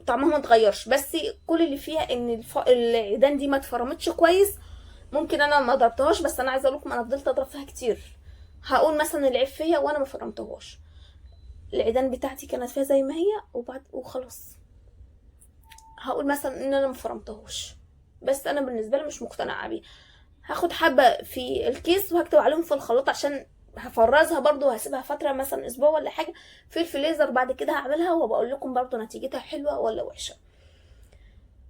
طعمها ما اتغيرش. بس كل اللي فيها ان العيدان دي ما اتفرمتش كويس. ممكن انا ما ضربتهاش، بس انا عايزه اقول لكم انا فضلت اضرب فيها كتير. هقول مثلا العيب فيا وانا ما فرمتهاش. العيدان بتاعتي كانت فيها زي ما هي وخلاص. هقول مثلا ان انا ما فرمتهاش، بس انا بالنسبه لي مش مقتنعه بيه. هاخد حبه في الكيس وهكتب عليهم في الخلاط عشان هفرزها برضو وهسيبها فتره مثلا اسبوع ولا حاجه في الفريزر. بعد كده هعملها وبقول لكم برضو نتيجتها حلوه ولا وحشه.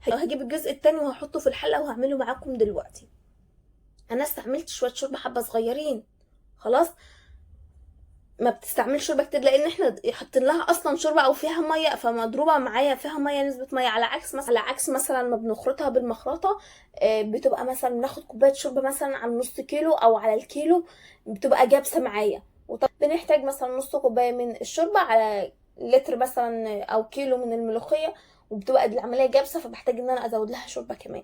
هجيب الجزء التاني وهحطه في الحله وهعمله معاكم دلوقتي. انا استعملت شويه شوربه حبه صغيرين. خلاص. ما بتستعملش شوربه كتير لان احنا حاطين لها اصلا شوربه او فيها ميه، فمضروبه معايا فيها ميه نسبه ميه، على عكس مثلا ما بنخرطها بالمخرطه. بتبقى مثلا بناخد كوبايه شوربه مثلا على نص كيلو او على الكيلو، بتبقى جابسه معايا. وطبعا بنحتاج مثلا نص كوبايه من الشوربه على لتر مثلا او كيلو من الملوخيه، وبتبقى العمليه جابسه، فبحتاج ان انا ازود لها شوربه كمان.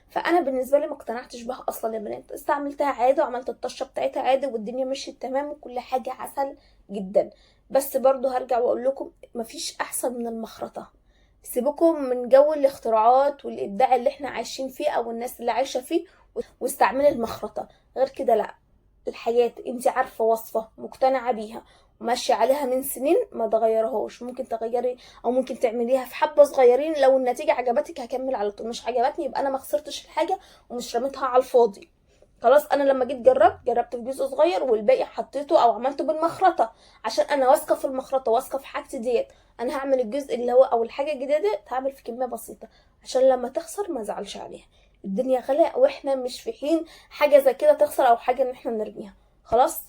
فانا بالنسبه لي ما اقتنعتش بها اصلا يا بنات. استعملتها عادي وعملت الطشه بتاعتها عادي والدنيا مشيت تمام وكل حاجه عسل جدا. بس برضو هرجع واقول لكم مفيش احسن من المخرطه. سيبكم من جو الاختراعات والابداع اللي احنا عايشين فيه او الناس اللي عايشه فيه، واستعملي المخرطه. غير كده لا. الحاجات انت عارفه وصفه مقتنعه بيها وماشيه عليها من سنين ما تغيرهاش. ممكن تغيري او ممكن تعمليها في حبه صغيرين، لو النتيجه عجبتك هكمل على طول، مش عجبتني يبقى انا ما خسرتش الحاجه ومش رميتها على الفاضي. خلاص. انا لما جيت جربت في جزء صغير والباقي حطيته او عملته بالمخرطه، عشان انا واثقه في المخرطه واثقه في حاجتي ديت. انا هعمل الجزء اللي هو او الحاجه الجديده هعمل في كميه بسيطه عشان لما تخسر ما ازعلش عليها. الدنيا غلا واحنا مش في حين حاجه زي كده تخسر او حاجه ان احنا نرميها. خلاص.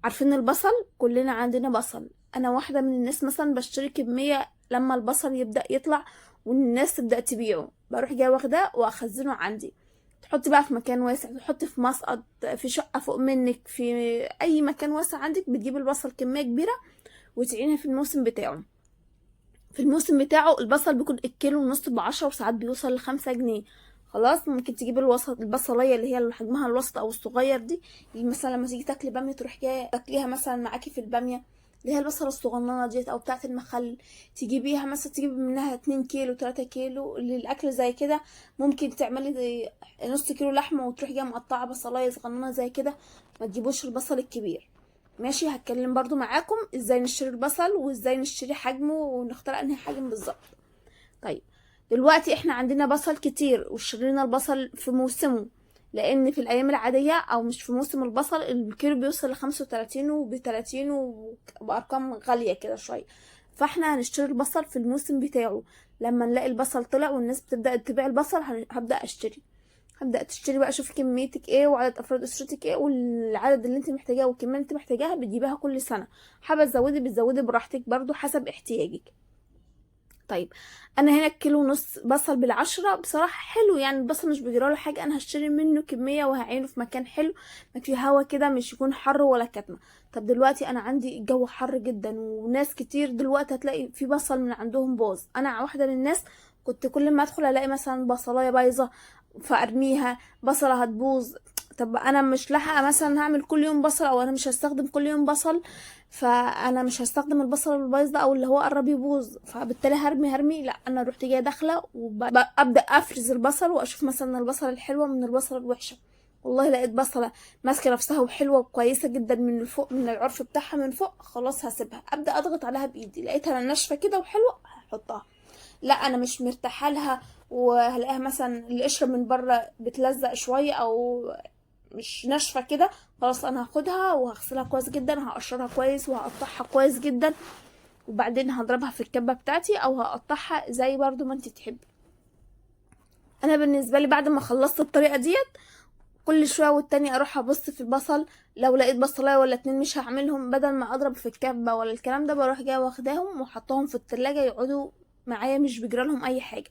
عارفين البصل؟ كلنا عندنا بصل. انا واحده من الناس مثلا بشتري كميه لما البصل يبدا يطلع والناس تبدا تبيعه، بروح جايه واخداه واخزنه عندي. تحطي بقى في مكان واسع، تحطي في مسقط، في شقه فوق منك، في اي مكان واسع عندك. بتجيبي البصل كميه كبيره وتعينها في الموسم بتاعه. في الموسم بتاعه البصل بيكون الكيلو ونص ب10 وساعات بيوصل ل5 جنيه. خلاص. ممكن تجيبي البصليه اللي هي حجمها الوسط او الصغير دي، اللي مثلا لما تيجي تاكلي باميه تروح جايه تاكليها مثلا معاكي في الباميه، اللي هي البصله الصغننه ديت او بتاعه المخلل. تجيبيها مثلا تجيبي منها 2 كيلو 3 كيلو للاكل زي كده. ممكن تعملي نص كيلو لحمه وتروحي جايه مقطعه بصلايه صغننه زي كده. ما تجيبوش البصل الكبير. ماشي. هتكلم برضو معاكم ازاي نشتري البصل وازاي نشتري حجمه ونختار انهي حجم بالظبط. طيب دلوقتي احنا عندنا بصل كتير واشترينا البصل في موسمه، لان في الايام العادية او مش في موسم البصل الكيلو بيوصل ل35 وب30 وبارقام غالية كده شوية. فاحنا هنشتري البصل في الموسم بتاعه. لما نلاقي البصل طلع والناس بتبدأ تبيع البصل هبدأ تشتري بقى. شوفي كميتك ايه وعدد افراد اسرتك ايه والعدد اللي انت محتاجاه والكمية اللي انت محتاجاها بتجيبها كل سنة. حابة تزودي بتزودي براحتك برضو حسب احتياجك. طيب انا هنا كيلو ونص بصل بالعشرة، بصراحة حلو يعني، البصل مش بيجراله حاجة، انا هشتري منه كمية وهعينه في مكان حلو ما فيه هوا كده، مش يكون حر ولا كتمة. طب دلوقتي انا عندي الجو حر جدا، وناس كتير دلوقتي هتلاقي في بصل من عندهم باظ. انا واحدة من الناس كنت كل ما ادخل الاقي مثلا بصلاية بايظة فارميها، بصلة هتبوظ. طب انا مش لاحقة مثلا هعمل كل يوم بصل، او انا مش هستخدم كل يوم بصل، فانا مش هستخدم البصل البايظ ده او اللي هو قرب يبوظ، فبالتالي هرمي. لا، انا رحت جايه داخله وابدا افرز البصل واشوف مثلا البصل الحلوه من البصل الوحشه. والله لقيت بصله ماسكه نفسها وحلوه وكويسه جدا من الفوق، من العرف بتاعها من فوق، خلاص هسيبها. ابدا اضغط عليها بايدي، لقيتها ناشفه كده وحلوه، هحطها. لا انا مش مرتاحه لها، وهلاقيها مثلا القشره من بره بتلزق شويه او مش ناشفه كده، خلاص انا هاخدها وهغسلها كويس جدا، هقشرها كويس وهقطعها كويس جدا، وبعدين هضربها في الكبه بتاعتي او هقطعها زي برضو ما انت تحبي. انا بالنسبه لي بعد ما خلصت الطريقه ديت، كل شويه والتاني اروح ابص في البصل، لو لقيت بصلايه ولا اتنين مش هعملهم، بدل ما اضرب في الكبه ولا الكلام ده، بروح جايه واخداهم وحطهم في التلاجة يقعدوا معايا، مش بيجرالهم اي حاجه.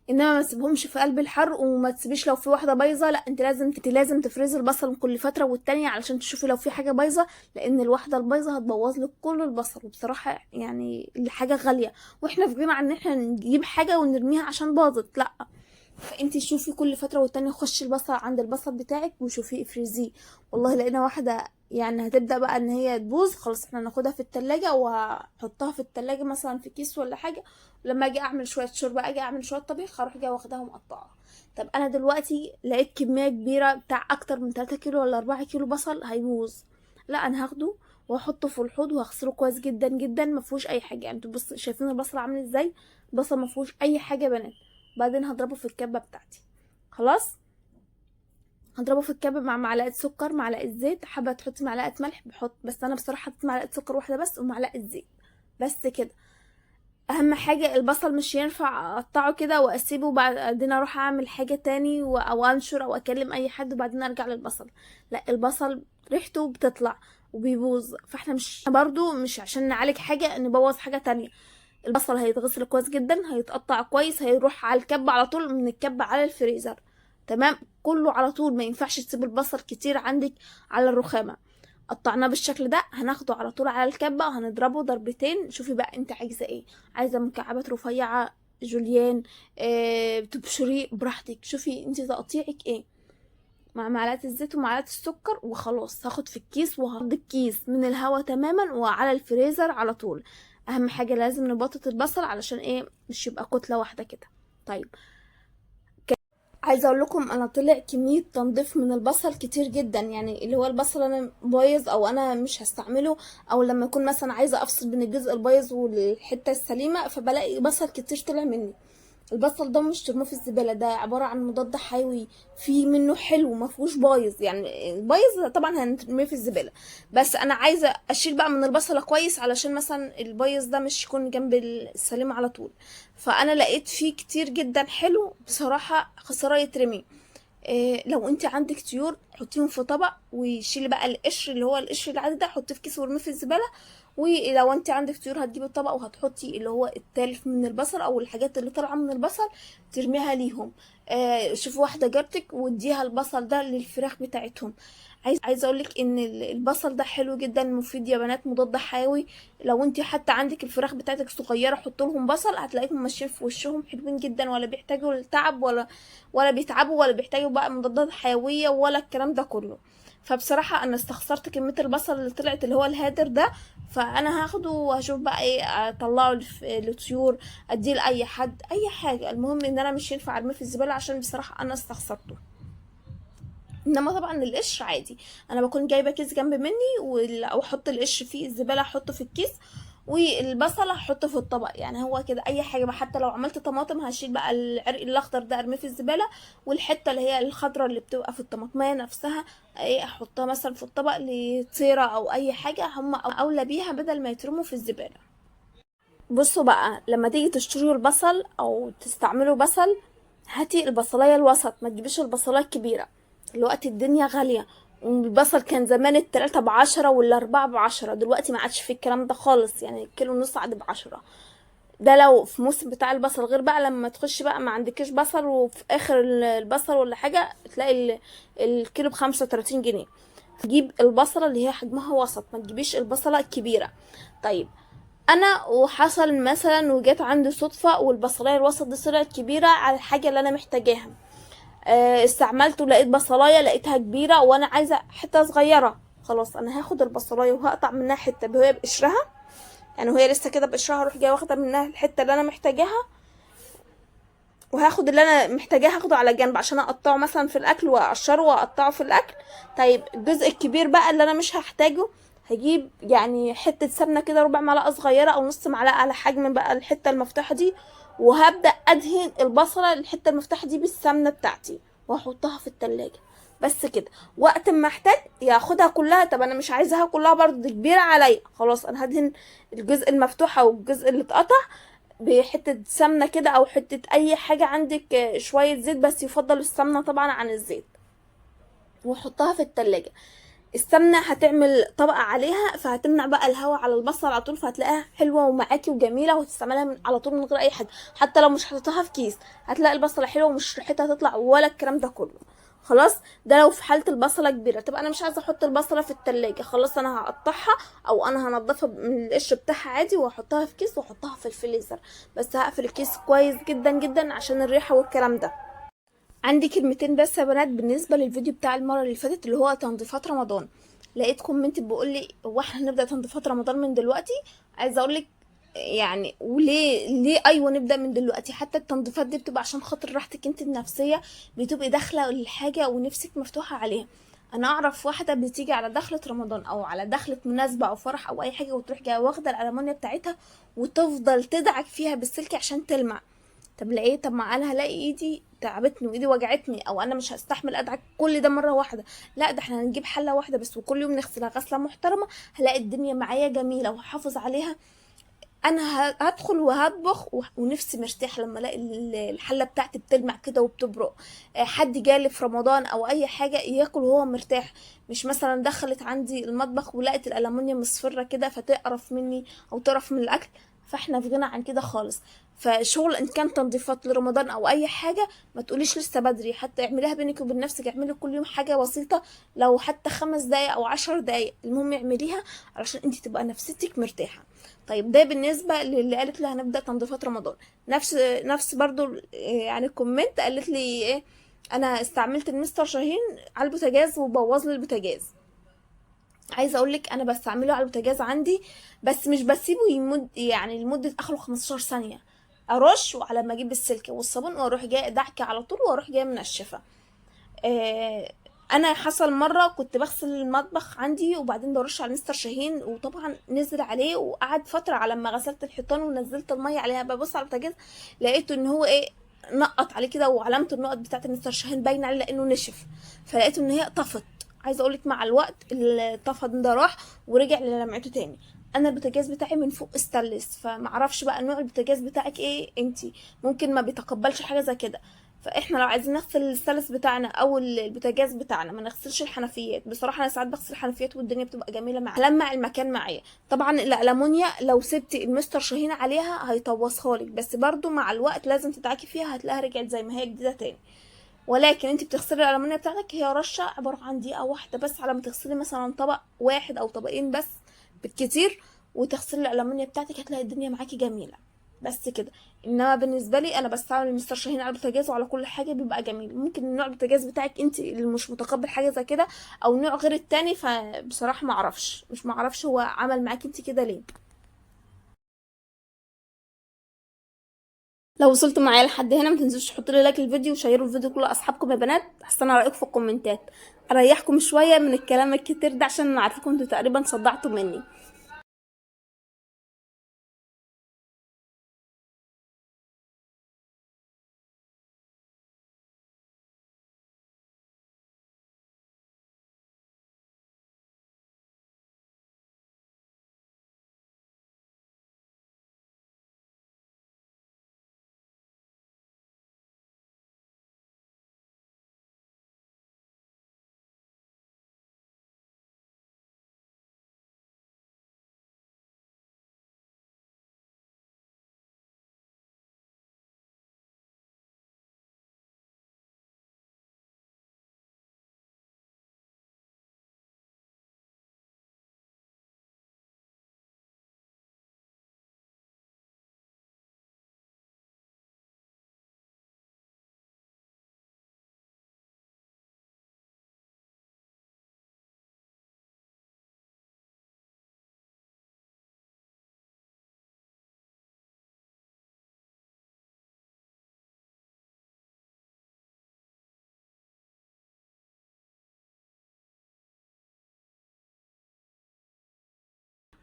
انما ما تسيبهمش في قلب الحر، وما تسيبيش لو في واحده بايظه، لا انت لازم تفرزي البصل كل فتره والتانية علشان تشوفي لو في حاجه بايظه، لان الواحده البايظه هتبوظ لك كل البصل، وبصراحه يعني الحاجه غاليه، واحنا في جماعه ان احنا نجيب حاجه ونرميها عشان باظت، لا. فانتي شوفي كل فتره والتانية، خشي البصل عند البصل بتاعك وشوفيه افرزيه. والله لقينا واحده يعني هتبدا بقى ان هي تبوظ، خلاص احنا ناخدها في التلاجة وهحطها في التلاجة مثلا في كيس ولا حاجه، ولما اجي اعمل شويه شوربه، اجي اعمل شويه طبيخ، هروح جايه واخداها ومقطعها. طب انا دلوقتي لقيت كميه كبيره بتاع اكتر من 3 كيلو ولا 4 كيلو بصل هيبوظ، لا انا هاخده واحطه في الحوض وهغسله كويس جدا جدا، ما فيهوش اي حاجه. يعني انتوا بص شايفين البصل عامل ازاي، البصل ما فيهوش اي حاجه يا بنات. بعدين هضربه في الكبه بتاعتي، خلاص هضربه في الكبه مع معلقه سكر، معلقه زيت، حابه تحطي معلقه ملح بحط، بس انا بصراحه حطيت معلقه سكر واحده بس ومعلقه زيت بس كده. اهم حاجه البصل مش ينفع اقطعه كده واسيبه وبعدين اروح اعمل حاجه تاني او انشر او اكلم اي حد وبعدين ارجع للبصل، لا البصل ريحته بتطلع وبيبوظ، فاحنا مش برضو مش عشان نعالج حاجه نبوظ حاجه تانية. البصل هيتغسل كويس جدا، هيتقطع كويس، هيروح على الكبة على طول، من الكبة على الفريزر، تمام كله على طول. ما ينفعش تسيب البصل كتير عندك على الرخامة. قطعناه بالشكل ده، هناخده على طول على الكبة وهنضربه ضربتين. شوفي بقى انت عايزة ايه، عايزة مكعبات رفيعة، جوليان، تبشريه براحتك، شوفي انت تقطيعك ايه، مع معلقه الزيت ومعلقه السكر وخلاص. هاخد في الكيس وهفضي الكيس من الهواء تماما وعلى الفريزر على طول. اهم حاجه لازم نبطط البصل علشان ايه، مش يبقى كتله واحده كده. طيب عايزه اقول لكم انا طلع كميه تنظيف من البصل كتير جدا، يعني اللي هو البصل انا بايظ او انا مش هستعمله، او لما اكون مثلا عايزه افصل بين الجزء البايظ والحته السليمه، فبلاقي بصل كتير طلع مني. البصل ده مش ترموه في الزباله، ده عباره عن مضاد حيوي، في منه حلو ما فيهوش بايظ. يعني البايظ طبعا هنرميه في الزباله، بس انا عايزه اشيل بقى من البصله كويس علشان مثلا البايظ ده مش يكون جنب السليم على طول. فانا لقيت فيه كتير جدا حلو، بصراحه خساره يترمي. إيه لو انت عندك طيور حطيهم في طبق وشيلي بقى القشر، اللي هو القشر العادي ده حطيه في كيس وارميه في الزباله. ولو انت عندك طيور هتجيبي الطبق وهتحطي اللي هو التالف من البصل او الحاجات اللي طالعه من البصل ترميها ليهم. شوفي واحده جارتك واديها البصل ده للفراخ بتاعتهم. عايزه اقولك ان البصل ده حلو جدا، مفيد يا بنات، مضاد حيوي. لو انت حتى عندك الفراخ بتاعتك صغيره حط لهم بصل، هتلاقيهم ماشيين في وشهم حلوين جدا، ولا بيحتاجوا التعب ولا بيتعبوا ولا بيحتاجوا بقى مضادات حيويه ولا الكلام ده كله. فبصراحه انا استخسرت كميه البصل اللي طلعت اللي هو الهادر ده، فانا هاخده وهشوف بقى ايه اطلعه للطيور، اديه لاي حد اي حاجه، المهم ان انا مش ينفع ارميه في الزباله عشان بصراحه انا استخسرته. انما طبعا القشر عادي، انا بكون جايبه كيس جنب مني او احط القشر في الزباله احطه في الكيس، والبصل هحطه في الطبق. يعني هو كده اي حاجه بقى، حتى لو عملت طماطم هشيل بقى العرق الاخضر ده ارميه في الزباله، والحته اللي هي الخضراء اللي بتبقى في الطماطميه نفسها ايه احطها مثلا في الطبق لطيره او اي حاجه، هم اولى بيها بدل ما يترموا في الزباله. بصوا بقى لما تيجي تشتروا البصل او تستعملوا بصل، هاتي البصلايه الوسط، ما تجيبيش البصلايه الكبيره. دلوقتي الدنيا غاليه، والبصل كان زمان التلاتة ب10 والأربعة ب10، دلوقتي ما عادش في الكلام ده خالص، يعني الكيلو ونص عاد ب10. ده لو في موسم بتاع البصل، غير بقى لما تخش بقى ما عندكش بصل وفي اخر البصل ولا حاجه تلاقي الكيلو ب35 جنيه. تجيب البصله اللي هي حجمها وسط، ما تجيبيش البصله الكبيره. طيب انا وحصل مثلا وجات عندي صدفه والبصلايه الوسط دي طلعت كبيره على الحاجه اللي انا محتاجاها، استعملته لقيت بصلايه لقيتها كبيره وانا عايزه حته صغيره، خلاص انا هاخد البصلايه وهقطع منها حته وهي بقشرها، يعني وهي لسه كده بقشرها اروح جايه واخده منها الحته اللي انا محتاجاها، وهاخد اللي انا محتاجاه هاخده على جنب عشان اقطعه مثلا في الاكل واقشره واقطعه في الاكل. طيب الجزء الكبير بقى اللي انا مش هحتاجه، هجيب يعني حته سمنه كده ربع معلقه صغيره او نص معلقه على حجم بقى الحته المفتوحه دي، وهبدا ادهن البصله الحته المفتوحه دي بالسمنه بتاعتي واحطها في التلاجة. بس كده، وقت ما احتاج ياخدها كلها. طب انا مش عايزاها كلها برضه، دي كبيره عليا، خلاص انا هدهن الجزء المفتوح او الجزء اللي اتقطع بحتة سمنة كده او حتة اي حاجة عندك، شوية زيت، بس يفضل السمنة طبعا عن الزيت، واحطها في التلاجة. السمنة هتعمل طبقة عليها فهتمنع بقى الهواء على البصل على طول، فهتلاقيها حلوة ومعاكي وجميلة وهتستعملها على طول من غير اي حاجة. حتى لو مش حطيتها في كيس هتلاقي البصلة حلوة ومش ريحتها تطلع ولا الكلام ده كله. خلاص، ده لو في حالة البصلة كبيرة. طب انا مش عايزة احط البصلة في التلاجة، خلاص انا هقطعها او انا هنضفها من القشر بتاعها عادي واحطها في كيس واحطها في الفريزر، بس هقفل الكيس كويس جدا جدا عشان الريحة والكلام ده. عندي كلمتين بس يا بنات بالنسبه للفيديو بتاع المره اللي فاتت اللي هو تنظيفات رمضان. لقيت كومنت بيقول لي هو احنا هنبدا تنظيفات رمضان من دلوقتي؟ عايزه اقول لك يعني وليه ايوه نبدا من دلوقتي. حتى التنظيفات دي بتبقى عشان خاطر راحتك انت النفسيه، بتبقي داخله الحاجه ونفسك مفتوحه عليها. انا اعرف واحده بتيجي على دخله رمضان او على دخله مناسبه او فرح او اي حاجه وتروح جايه واخده الالمونيا بتاعتها وتفضل تدعك فيها بالسلك عشان تلمع. طب لقيه، طب ما انا هلاقي ايدي تعبتني وايدي وجعتني او انا مش هستحمل ادعك كل ده مره واحده. لا، ده احنا هنجيب حله واحده بس وكل يوم نغسلها غسله محترمه، هلاقي الدنيا معايا جميله وهحافظ عليها. انا هدخل وهطبخ ونفسي مرتاحه لما الاقي الحله بتاعتي بتلمع كده وبتبرق. حد جالي في رمضان او اي حاجه ياكل وهو مرتاح، مش مثلا دخلت عندي المطبخ ولقت الالمونيا مصفره كده فتقرف مني او تقرف من الاكل. فاحنا في غنى عن كده خالص. فشغل ان كان تنظيفات لرمضان او اي حاجه ما تقوليش لسه بدري، حتى اعمليها بينك وبين نفسك، اعملي كل يوم حاجه بسيطه لو حتى 5 دقايق او 10 دقايق، المهم اعمليها علشان انت تبقى نفسيتك مرتاحه. طيب ده بالنسبه للي قالت لي هنبدا تنظيفات رمضان. نفس برضو يعني كومنت قالت لي ايه، انا استعملت المستر شاهين على البوتاجاز وبوظ لي البوتاجاز. عايزه اقول لك انا بستعمله على البوتاجاز عندي، بس مش بسيبه يمد يعني لمده اخره 15 ثانيه، ارش وعلى ما اجيب السلك والصابون واروح جايه دعكه على طول واروح جايه منشفه. انا حصل مره كنت بغسل المطبخ عندي وبعدين برش على مستر شاهين وطبعا نزل عليه وقعد فتره على ما غسلت الحيطان ونزلت الميه عليها، ببص على البوتاجاز لقيته ان هو ايه، نقط عليه كده وعلامه النقط بتاعه مستر شاهين باينه عليه لانه نشف، فلقيته ان هي طفت. عايزه اقولك مع الوقت الطفت ده راح ورجع للمعته تاني. انا البوتاجاز بتاعي من فوق استانلس، فمعرفش بقى نوع البوتاجاز بتاعك ايه انتي، ممكن ما بيتقبلش حاجه زي كده. فاحنا لو عايزين نغسل السلس بتاعنا او البوتاجاز بتاعنا ما نغسلش الحنفيات. بصراحه انا ساعات بغسل الحنفيات والدنيا بتبقى جميله معايا لمع المكان معايا. طبعا الالمونيا لو سبتي المستر شاهين عليها هيطوسها لك، بس برضو مع الوقت لازم تدعكي فيها هتلاقيها رجعت زي ما هي جديده تاني. ولكن انت بتغسلي الالمونيا بتاعتك هي رشه عباره عن دقيقه واحده بس على ما تغسلي مثلا طبق واحد او طبقين بس بالكتير، وتغسلي الالمونيا بتاعتك هتلاقي الدنيا معاكي جميله. بس كده. انما بالنسبه لي انا بستعمل مستر شاهين على البوتاجاز وعلى كل حاجه بيبقى جميل. ممكن نوع البوتاجاز بتاعك انت اللي مش متقبل حاجه زي كده او نوع غير التاني، فبصراحه مش معرفش هو عمل معاكي انت كده ليه. لو وصلتوا معايا لحد هنا ما تنسوش تحطوا لي لايك للفيديو وشيروا الفيديو لكل اصحابكم يا بنات. هستنى رايكم في الكومنتات، اريحكم شويه من الكلام الكتير ده عشان انا عارفاكم انتوا تقريبا صدعتوا مني.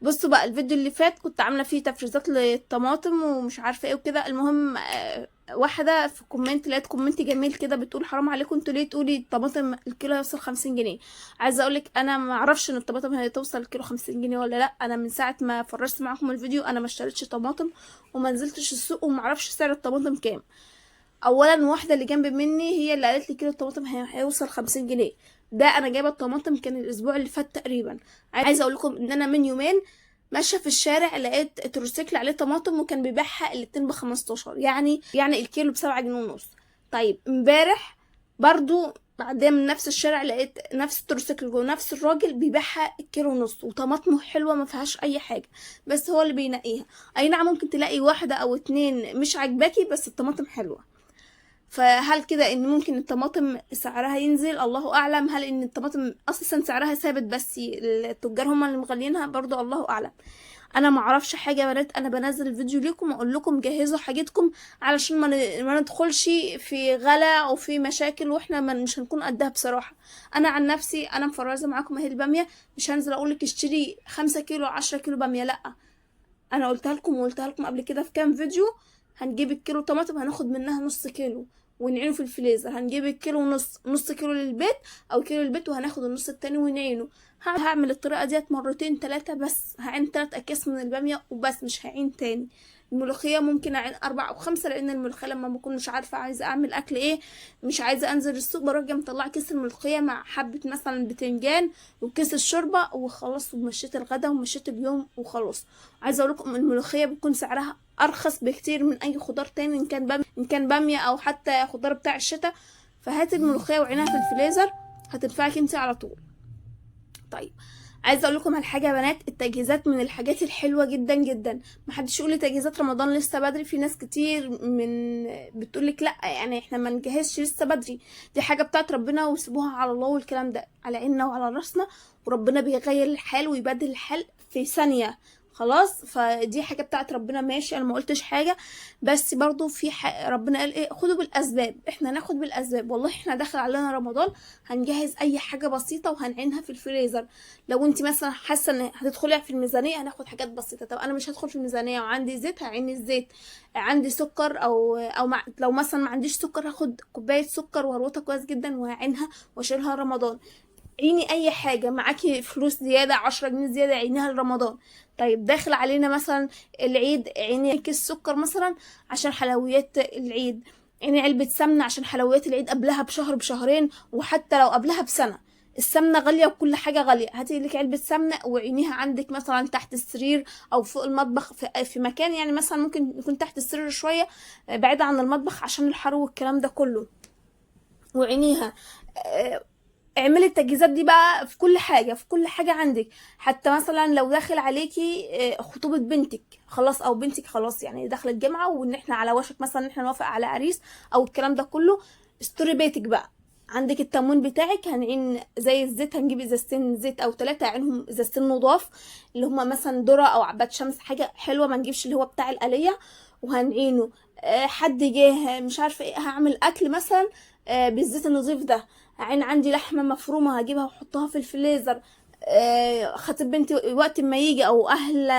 بصوا بقى الفيديو اللي فات كنت عامله فيه تفريزات للطماطم ومش عارفه ايه وكده. المهم واحده في كومنت لقيت كومنت جميل كده بتقول حرام عليكم انتوا ليه تقولي الطماطم الكيلو هيوصل 50 جنيه. عايزه اقولك انا ما اعرفش ان الطماطم هتوصل الكيلو 50 جنيه ولا لا. انا من ساعه ما فرجت معاكم الفيديو انا ما اشتريتش طماطم وما نزلتش السوق وما اعرفش سعر الطماطم كام. اولا واحده اللي جنب مني هي اللي قالت لي كيلو الطماطم هيوصل 50 جنيه. ده انا جايبه الطماطم كان الاسبوع اللي فات تقريبا. عايزه اقول لكم ان انا من يومين ماشيه في الشارع لقيت تروسيكل عليه طماطم وكان بيبيعها الاتنين ب15، يعني الكيلو ب7 جنيه ونص. طيب امبارح برضو بعدين من نفس الشارع لقيت نفس التروسيكل ونفس الراجل بيبيعها الكيلو ونص وطماطمه حلوه ما فيهاش اي حاجه، بس هو اللي بينقيها. اي نعم ممكن تلاقي واحده او اتنين مش عاجباكي بس الطماطم حلوه. فهل كده ان ممكن الطماطم سعرها ينزل؟ الله اعلم. هل ان الطماطم اساسا سعرها ثابت بس التجار هم اللي مغلينها؟ برضو الله اعلم. انا ما اعرفش حاجه يا بنات. انا بنزل الفيديو ليكم واقول لكم جهزوا حاجتكم علشان ما ندخلش في غلا او في مشاكل واحنا مش هنكون قدها بصراحه. انا عن نفسي انا مفرزه معاكم اهي الباميه، مش هنزل اقول لك اشتري 5 كيلو 10 كيلو باميه، لا. انا قلتها لكم وقلتها لكم قبل كده في كام فيديو. هنجيب الكيلو طماطم هناخد منها نص كيلو ونعينه في الفريزر. هنجيب الكيلو ونص، نص كيلو للبيت او كيلو للبيت وهناخد النص التاني ونعينه. هعمل الطريقه ديت مرتين 3 بس. هعين 3 اكياس من الباميه وبس، مش هعين تاني. الملوخيه ممكن اعين 4 أو 5 لان الملوخيه لما بكون مش عارفه عايزه اعمل اكل ايه، مش عايزه انزل السوق، بروح جايه مطلعه كيس الملوخيه مع حبه مثلا بتنجان وكيس الشوربه وخلاص ومشيت الغدا ومشيت اليوم وخلاص. عايزه اقول لكم الملوخيه بتكون سعرها ارخص بكتير من اي خضار تاني، ان كان باميه او حتى خضار بتاع الشتاء. فهاتي الملوخيه وعينها في الفريزر هتنفعك انت على طول. طيب عايزه اقول لكم على حاجه يا بنات، التجهيزات من الحاجات الحلوه جدا جدا. محدش يقول لي تجهيزات رمضان لسه بدري. في ناس كتير من بتقولك لا يعني احنا ما نجهزش لسه بدري، دي حاجه بتاعت ربنا وسيبوها على الله والكلام ده. على عيننا وعلى راسنا، وربنا بيغير الحال ويبدل الحال في ثانيه خلاص. فدي حاجه بتاعت ربنا ماشي، انا ما قلتش حاجه، بس برضو في ربنا قال ايه؟ خدوا بالاسباب. احنا ناخد بالاسباب. والله احنا داخل علينا رمضان هنجهز اي حاجه بسيطه وهنعينها في الفريزر. لو انت مثلا حاسه ان هتدخلي في الميزانيه هناخد حاجات بسيطه. طب انا مش هدخل في الميزانيه وعندي زيت هعين الزيت، عندي سكر لو مثلا ما عنديش سكر هاخد كوبايه سكر وهروطها كويس جدا وهعينها واشيلها رمضان. عيني اي حاجه معاكي فلوس زياده 10 جنيه زياده عينيها لرمضان. طيب داخل علينا مثلا العيد، عيني كيس سكر مثلا عشان حلويات العيد، عيني علبه سمنه عشان حلويات العيد قبلها بشهر بشهرين وحتى لو قبلها بسنه. السمنه غاليه وكل حاجه غاليه. هاتي لك علبه سمنه وعينيها عندك مثلا تحت السرير او فوق المطبخ في مكان، يعني مثلا ممكن يكون تحت السرير شويه بعيد عن المطبخ عشان الحر والكلام ده كله، وعينيها. اعملي التجهيزات دي بقى في كل حاجه، في كل حاجه عندك. حتى مثلا لو داخل عليكي خطوبه بنتك خلاص او بنتك خلاص يعني داخله الجامعه وان احنا على وشك مثلا ان احنا نوافق على عريس او الكلام ده كله، استوري بيتك بقى. عندك التموين بتاعك هنعين زي الزيت، هنجيب ازازتين زيت او 3 عينهم ازازتين نضاف اللي هما مثلا ذره او عباد شمس حاجه حلوه، ما نجيبش اللي هو بتاع الآلية وهنعينه. حد جه مش عارفه ايه هعمل اكل مثلا بالزيت النظيف ده. عندي لحمه مفرومه هجيبها واحطها في الفريزر. خطيب بنتي وقت ما يجي او اهل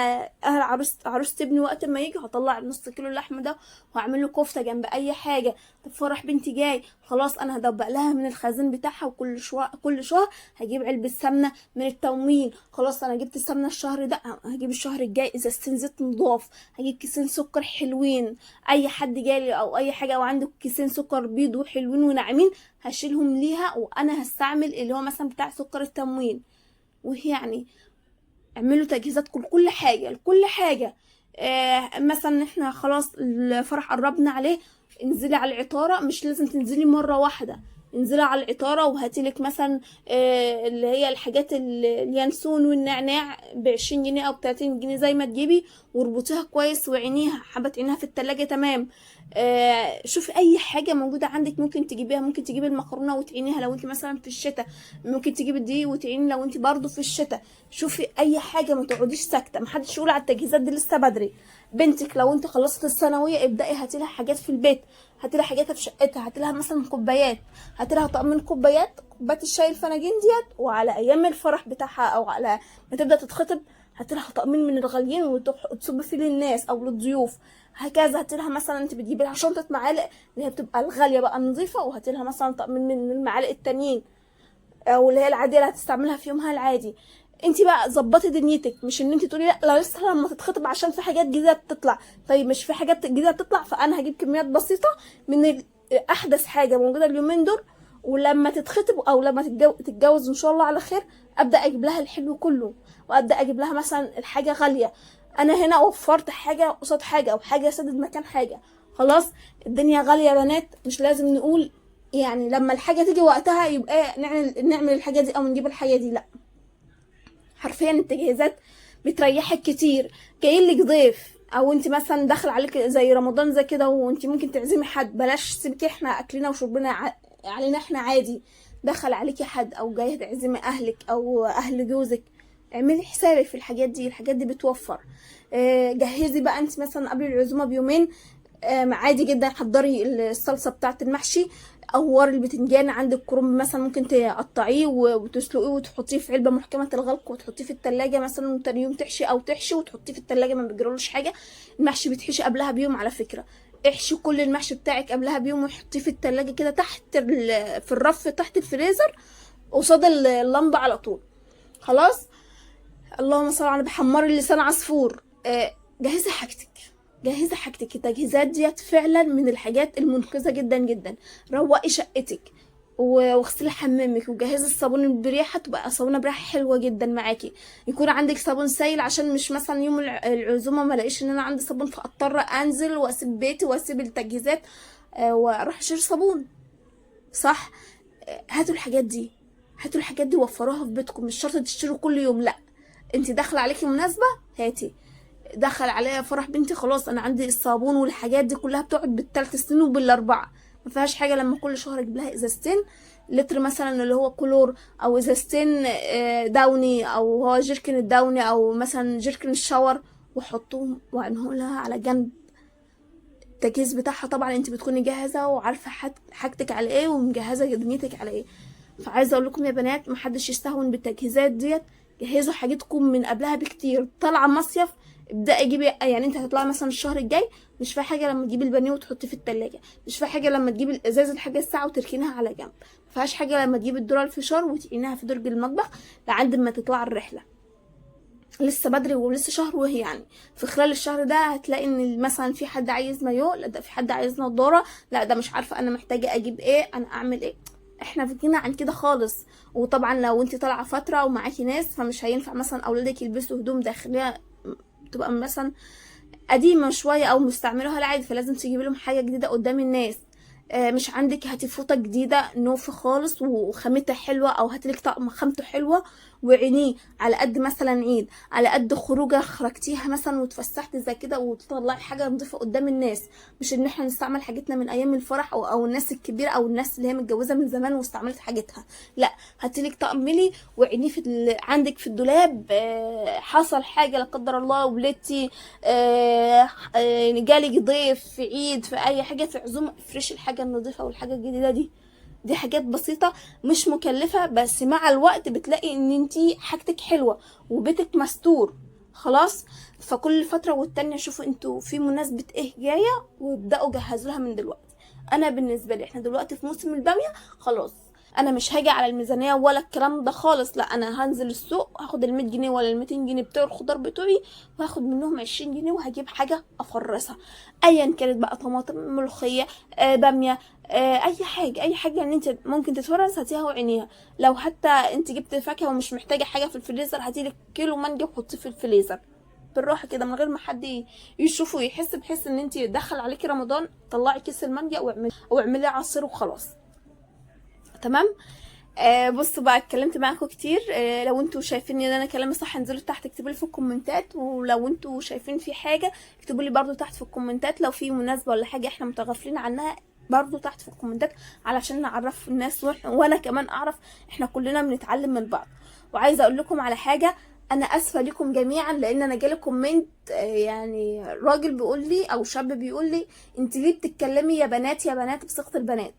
عروسة ابني وقت ما يجي هطلع نص كيلو اللحمه ده وهعمل له كفته جنب اي حاجه. طب فرح بنتي جاي خلاص انا هدبق لها من الخزين بتاعها، وكل كل شهر هجيب علبه سمنه من التموين. خلاص انا جبت السمنه الشهر ده هجيب الشهر الجاي ازازتين زيت نضاف، هجيب كيسين سكر حلوين. اي حد جالي او اي حاجه او عنده كيسين سكر بيض وحلوين وناعمين هشيلهم ليها وانا هستعمل اللي هو مثلا بتاع سكر التموين. وهي يعني اعملوا تجهيزات كل حاجه لكل حاجه. مثلا احنا خلاص الفرح قربنا عليه، انزلي على العطاره، مش لازم تنزلي مره واحده، انزلي على العطاره وهاتيلك مثلا اللي هي الحاجات اليانسون والنعناع ب20 جنيه او ب30 جنيه زي ما تجيبي، واربطيها كويس وعينيها حبه عينيها في التلاجة تمام. شوفي اي حاجه موجوده عندك ممكن تجيبيها. ممكن تجيبي المكرونه وتعينيها لو انت مثلا في الشتاء، ممكن تجيبي الدقيق وتعيني لو انت برضو في الشتاء. شوفي اي حاجه ما تقعديش ساكته، محدش يقول على التجهيزات دي لسه بدري. بنتك لو انت خلصت الثانويه ابدأي هاتيلها حاجات في البيت، هاتيلها حاجاتها في شقتها، هاتيلها مثلا كوبايات، هاتيلها طقم من كوبايات الشاي الفناجين ديت، وعلى ايام الفرح بتاعها او على ما تبدا تتخطب هاتي لها طقمين من الغاليين وتصب فيه للناس او للضيوف. هكذا هاتي لها مثلا، انت بتجيبي لها شنطه معالق اللي هي بتبقى الغاليه بقى نظيفه، وهاتي لها مثلا طقمين من المعالق التانيين او اللي هي العاديه اللي هتستعملها في يومها العادي. انت بقى ظبطي دنيتك، مش ان انت تقولي لا لسه لما تتخطب عشان في حاجات جديده بتطلع. طيب مش في حاجات جديده بتطلع، فانا هجيب كميات بسيطه من احدث حاجه موجوده اليومين دول، ولما تتخطب او لما تتجوز ان شاء الله على خير ابدا اجيب لها الحلو كله، وابدا اجيب لها مثلا الحاجه غاليه. انا هنا وفرت حاجه قصاد حاجه، او حاجه سدد مكان حاجه. خلاص الدنيا غاليه يا بنات، مش لازم نقول يعني لما الحاجه تيجي وقتها يبقى نعمل الحاجه دي او نجيب الحاجه دي، لا. حرفيا التجهيزات بتريحك كتير. جايلك ضيف او انت مثلا داخل عليك زي رمضان زي كده، وانت ممكن تعزمي حد، بلاش سيبك احنا اكلنا وشربنا علينا احنا عادي، دخل عليكي حد او جاي تعزمي اهلك او اهل جوزك، اعملي حسابك في الحاجات دي. الحاجات دي بتوفر. جهزي بقى انت مثلا قبل العزومه بيومين عادي جدا، حضري الصلصه بتاعه المحشي، او البتنجان عندك كرنب مثلا ممكن تقطعيه وتسلقيه وتحطيه في علبه محكمه الغلق وتحطيه في التلاجة مثلا، وتاني يوم تحشي او تحشي وتحطيه في التلاجة ما بيجرالوش حاجه. المحشي بيتحشي قبلها بيوم على فكره. احشي كل المحشي بتاعك قبلها بيوم وحطيه في التلاجة كده تحت في الرف تحت الفريزر قصاد اللمبه على طول. خلاص اللهم صل على بحمار اللسان عصفور. جهزي حاجتك، جهزي حاجتك. التجهيزات ديت فعلا من الحاجات المنقذه جدا جدا. روقي شقتك واغسلي حمامك وجهزي الصابون بريحه، تبقى صابونه بريحه حلوه جدا معاكي. يكون عندك صابون سائل عشان مش مثلا يوم العزومه ما الاقيش ان انا عندي صابون، فاضطر انزل واسيب بيتي واسيب التجهيزات واروح اشتري صابون. صح. هاتوا الحاجات دي، هاتوا الحاجات دي وفروها في بيتكم. مش شرط تشتروا كل يوم، لا. انت داخله عليكي مناسبه هاتي. دخل عليا فرح بنتي، خلاص انا عندي الصابون والحاجات دي كلها بتقعد بالثلاث سنين وبالاربعه. ما فيهاش حاجه لما كل شهر اجيب لها ازازتين لتر مثلا اللي هو كلور، او ازازتين داوني، او هو جيركن الداوني، او مثلا جيركن الشاور، واحطهم وعنهم لها على جنب. التجهيز بتاعها طبعا انت بتكوني جاهزه وعارفه حاجتك على ايه ومجهزه دنيتك على ايه. فعايزه اقول لكم يا بنات محدش يستهون بالتجهيزات ديت. جهزوا حاجتكم من قبلها بكتير. طالعه مصيف ابدأي جيبي، يعني انت هتطلعي مثلا الشهر الجاي، مش في حاجه لما تجيبي البانيه وتحطيه في التلاجة، مش في حاجه لما تجيبي الازاز الحاجه الساعه وتركينها على جنب، ما فيهاش حاجه لما تجيبي الذره الفشار وتعينها في درج المطبخ لعند ما تطلع الرحله. لسه بدري ولسه شهر، وهي يعني في خلال الشهر ده هتلاقي ان مثلا في حد عايز مايو، لا ده في حد عايز نضاره، لا ده مش عارفه انا محتاجه اجيب ايه، انا اعمل ايه. احنا فينا عن كده خالص. وطبعا لو انت طالعه فتره ومعاكي ناس، فمش هينفع مثلا اولادك يلبسوا هدوم داخليه تبقى مثلا قديمه شويه او مستعملوها العادي، فلازم تجيب لهم حاجه جديده قدام الناس. مش عندك هاتي فوطه جديده نوف خالص وخامتها حلوه، او هاتلك طقم خامته حلوه وعينيه على قد مثلا عيد، على قد خروجه خرجتيها مثلا وتفسحتي زي كده وتطلعي حاجه نظيفه قدام الناس. مش ان احنا نستعمل حاجتنا من ايام الفرح او الناس الكبيره او الناس اللي هي متجوزه من زمان واستعملت حاجتها، لا. هاتلك طقم ملي وعينيه عندك في الدولاب. حصل حاجه لا قدر الله ولدتي، جالك ضيف في عيد في اي حاجه في عزومه، افرشي الحاجه النظيفه والحاجه الجديده دي. دي حاجات بسيطه مش مكلفه، بس مع الوقت بتلاقي ان انتي حاجتك حلوه وبيتك مستور. خلاص. فكل فتره والتانيه شوفوا انتوا في مناسبه ايه جايه وابداوا جهزوا لها من دلوقتي. انا بالنسبه لي احنا دلوقتي في موسم الباميه، خلاص انا مش هاجي على الميزانيه ولا الكلام ده خالص، لا. انا هنزل السوق هاخد ال100 جنيه ولا ال200 جنيه بتوع الخضار بتوعي، وهاخد منهم 20 جنيه وهجيب حاجه افرسها، ايا كانت بقى، طماطم، ملوخيه، باميه، اي حاجه، اي حاجه ان انت ممكن تتفرز هاتيها وعينيها. لو حتى انت جبت فاكهه ومش محتاجه حاجه في الفريزر، هاتيلك كيلو مانجا وحطيه في الفريزر بالراحه كده من غير ما حد يشوفه ويحس، بحيث ان انت دخل عليكي رمضان طلعي كيس المانجا واعملي عصير وخلاص. تمام. بصوا بقى اتكلمت معاكم كتير. لو انتوا شايفين ان انا كلامي صح انزلوا تحت اكتبوا لي في الكومنتات، ولو انتوا شايفين في حاجه اكتبوا لي برضو تحت في الكومنتات. لو في مناسبه ولا حاجه احنا متغافلين عنها برضو تحت في الكومنتات علشان نعرف الناس، وانا كمان اعرف. احنا كلنا بنتعلم من بعض. وعايزه اقول لكم على حاجه، انا اسفه لكم جميعا لان انا جالي كومنت، يعني راجل بيقول لي او شاب بيقول لي انت ليه بتتكلمي يا بنات يا بنات بصيغه البنات؟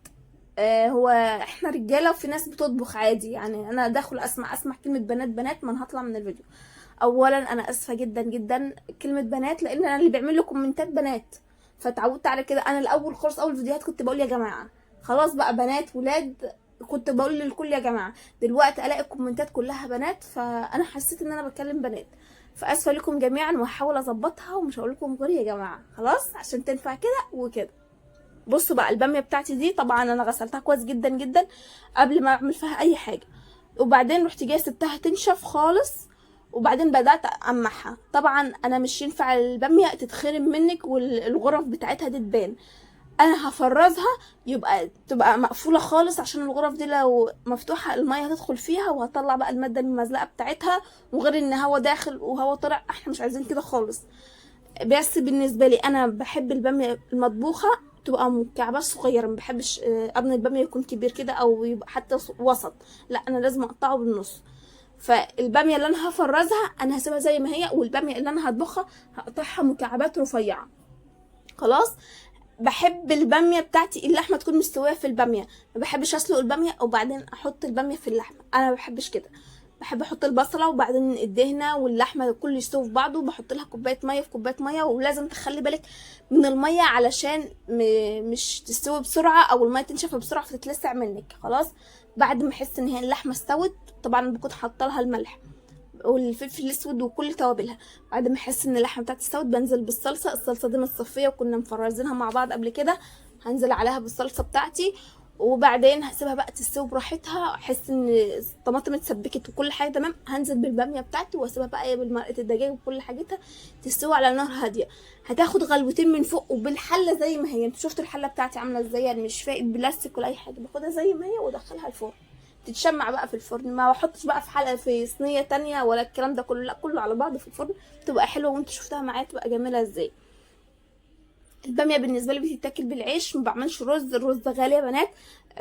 هو احنا رجاله وفي ناس بتطبخ عادي، يعني انا داخل اسمع كلمه بنات بنات ما انا هطلع من الفيديو. اولا انا اسفه جدا جدا كلمه بنات، لان انا اللي بيعمل لي كومنتات بنات، فتعودت على كده. انا الاول خالص اول فيديوهات كنت بقول يا جماعه، خلاص بقى بنات ولاد كنت بقول للكل يا جماعه، دلوقتي الاقي الكومنتات كلها بنات، فانا حسيت ان انا بكلم بنات، فاسفه لكم جميعا، وهحاول اظبطها ومش هقول لكم غير يا جماعه، خلاص عشان تنفع كده وكده. بصوا بقى الباميه بتاعتي دي طبعا انا غسلتها كويس جدا جدا قبل ما اعمل فيها اي حاجه، وبعدين رحت جايه سبتها تنشف خالص، وبعدين بدات امحها. طبعا انا مش ينفع الباميه تتخرم منك والغرف بتاعتها دي تبان، انا هفرزها تبقى مقفوله خالص، عشان الغرف دي لو مفتوحه الميه هتدخل فيها وهتطلع بقى الماده المزلقه بتاعتها، وغير ان هوا داخل وهوا طلع، احنا مش عايزين كده خالص. بس بالنسبه لي انا بحب الباميه المطبوخه تبقى مكعبات صغيره، ما بحبش قرن الباميه يكون كبير كده او يبقى حتى وسط، لا انا لازم اقطعه بالنص. فالباميه اللي انا هفرزها انا هسيبها زي ما هي، والباميه اللي انا هطبخها هقطعها مكعبات رفيعه. خلاص. بحب الباميه بتاعتي اللحمه تكون مستويه في الباميه، ما بحبش اسلق الباميه وبعدين احط الباميه في اللحمه، انا ما بحبش كده. بحب احط البصله وبعدين الدهنه واللحمه كله يستوي في بعضه، وبحط لها كوبايه ميه في كوبايه ميه، ولازم تخلي بالك من الميه علشان مش تستوي بسرعه او الميه تنشف بسرعه فتتلسع منك. خلاص. بعد ما احس ان هي اللحمه استوت، طبعا بكون حاطه لها الملح والفلفل الاسود وكل توابلها. بعد ما احس ان اللحمه بتاعتي استوت بنزل بالصلصه، الصلصه دي متصفيه وكنا مفرزينها مع بعض قبل كده، هنزل عليها بالصلصه بتاعتي، وبعدين هسيبها بقى تستوي براحتها، احس ان الطماطم اتسبكت وكل حاجه تمام، هنزل بالباميه بتاعتي واسيبها بقى ايه بالمرقه الدجاج وكل حاجتها تستوي على نار هاديه. هتاخد غلوتين من فوق وبالحله زي ما هي، انتوا شفتوا الحله بتاعتي عامله ازاي، يعني مش فايد بلاستيك ولا اي حاجه، باخدها زي ما هي وادخلها الفرن تتشمع بقى في الفرن، ما بحطش بقى في حلقه في صينيه تانية ولا الكلام ده كله، لا كله على بعضه في الفرن تبقى حلوه، وانتوا شفتها معايا تبقى جميله ازاي. الباميه بالنسبه لي بتتاكل بالعيش، ما بعملش رز، الرز ده غالي يا بنات